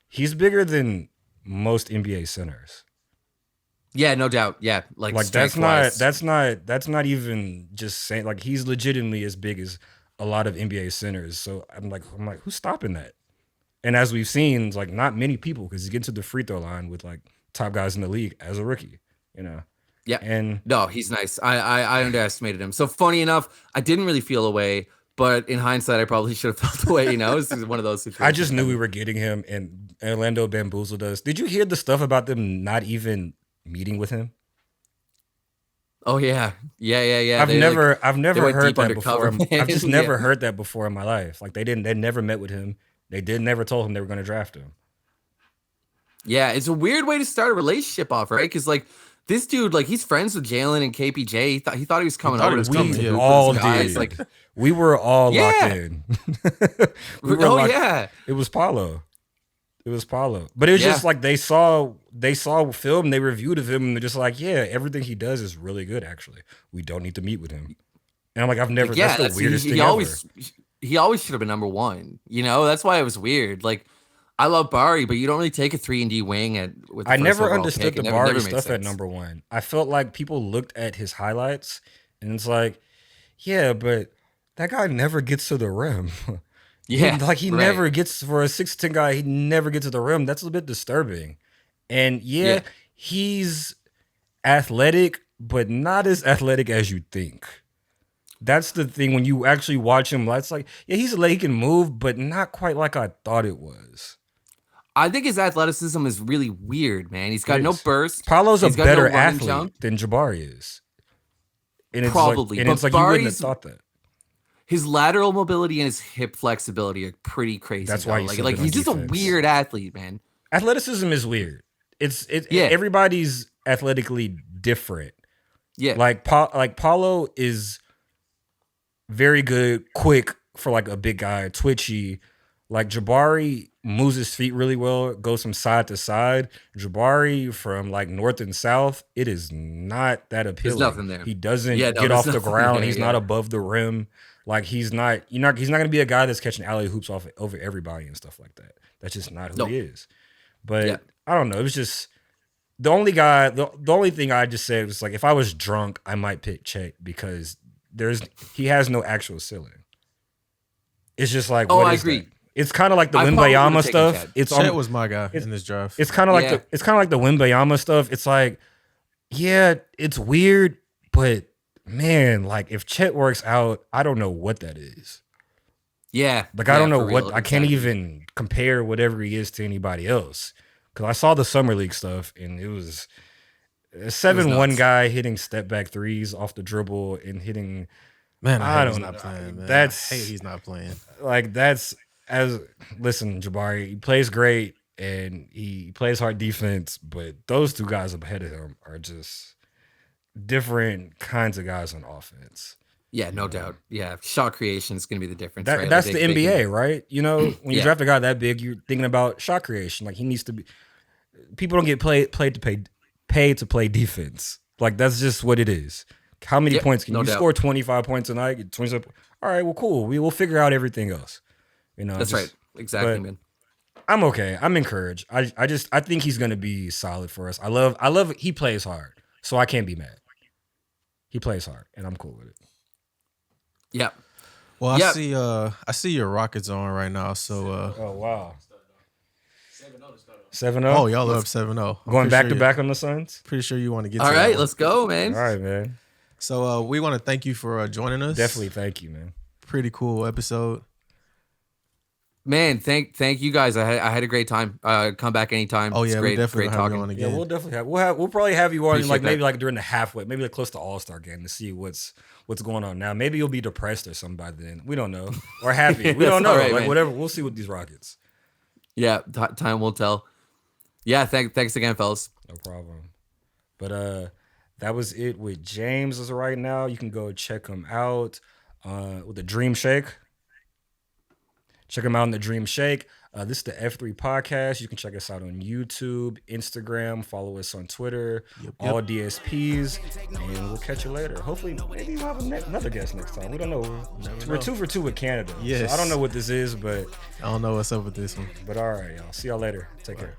He's bigger than most NBA centers. Yeah, no doubt. Yeah, like That's strength-wise. not even just saying, like he's legitimately as big as a lot of NBA centers. So I'm like, who's stopping that? And as we've seen, it's like not many people, because he's getting to the free throw line with like top guys in the league as a rookie, you know? Yeah. And no, he's nice. I underestimated him. So funny enough, I didn't really feel away, but in hindsight, I probably should have felt away. You know, this is one of those situations. I just knew we were getting him, and Orlando bamboozled us. Did you hear the stuff about them not even meeting with him? Oh yeah. I've never heard that before. Man. I've just never heard that before in my life. Like they never met with him. They never told him they were going to draft him. Yeah, it's a weird way to start a relationship off, right? Because like this dude, like he's friends with Jalen and KPJ. He thought he was coming over. We all did. Like we were all locked in. It was Paulo. But it was just like they saw film, they reviewed of him, and they're just like, yeah, everything he does is really good. Actually, we don't need to meet with him. And I'm like, I've never. That's the weirdest thing ever. He always should have been number one. You know, that's why it was weird. Like, I love Bari, but you don't really take a 3-and-D wing with the I first never overall understood pick. the Bari stuff at number one. I felt like people looked at his highlights and it's like, yeah, but that guy never gets to the rim. Yeah, like he never gets, for a 6'10" guy, he never gets to the rim. That's a bit disturbing. And he's athletic, but not as athletic as you think. That's the thing. When you actually watch him, it's like, yeah, he can move, but not quite like I thought it was. I think his athleticism is really weird, man. He's got no burst. Paulo's a better athlete than Jabari is. And probably. It's like you wouldn't have thought that. His lateral mobility and his hip flexibility are pretty crazy. That's why he's just a weird athlete, man. Athleticism is weird. Everybody's athletically different. Yeah. Like Paulo is very good, quick for like a big guy, twitchy. Like Jabari moves his feet really well, goes from side to side. Jabari from like north and south, it is not that appealing. There's nothing there. He doesn't get off the ground. He's not above the rim. Like he's not gonna be a guy that's catching alley hoops over everybody and stuff like that. That's just not who he is. But I don't know. It was just the only thing I just said was like, if I was drunk, I might pick Chet because he has no actual ceiling. It's just like, I agree. That? It's kind of like the Wembayama stuff. Chet was my guy in this draft. It's kind of like the Wembayama stuff. It's like, yeah, it's weird, but man, like if Chet works out, I don't know what that is. Yeah. Like I don't know what I can't even compare whatever he is to anybody else. Because I saw the summer league stuff and it was a 7-1 guy hitting step back threes off the dribble and hitting. Man, I hate he's not playing. Man. I hate he's not playing. Like listen, Jabari, he plays great and he plays hard defense, but those two guys up ahead of him are just different kinds of guys on offense. Yeah, no doubt. Yeah, shot creation is going to be the difference. That's the NBA, right? You know, when you draft a guy that big, you're thinking about shot creation. Like he needs to be. People don't get paid to play defense. Like that's just what it is. How many points can you score? 25 points a night. Get 27. All right, well, cool. We'll figure out everything else. You know, that's right. Exactly, man. I'm okay. I'm encouraged. I think he's going to be solid for us. I love. He plays hard, so I can't be mad. He plays hard, and I'm cool with it. Yeah. Well, I see your Rockets on right now. So. Oh wow. 7-0. Oh, y'all are up 7-0. Going back to back on the Suns. Pretty sure you want to get. All right, let's go, man. All right, man. So we want to thank you for joining us. Definitely, thank you, man. Pretty cool episode. Man, thank you guys. I had a great time. Come back anytime. Oh yeah, it's great, we definitely great have talking. you on again. Yeah, we'll definitely we'll probably have you on Appreciate maybe like during the halfway, maybe like close to All-Star game to see what's going on now. Maybe you'll be depressed or something by then. We don't know. Or happy. We don't know. Right, like man. whatever. We'll see with these Rockets. Yeah, time will tell. Yeah, thanks again, fellas. No problem. But that was it with James as of right now. You can go check him out with the Dream Shake. Check him out in the Dream Shake. This is the F3 podcast. You can check us out on YouTube, Instagram, follow us on Twitter, all DSPs, and we'll catch you later. Hopefully, maybe we'll have another guest next time. We don't know. We're 2 for 2 with Canada. Yes. So I don't know what this is, but I don't know what's up with this one. But all right, y'all. See y'all later. Take care.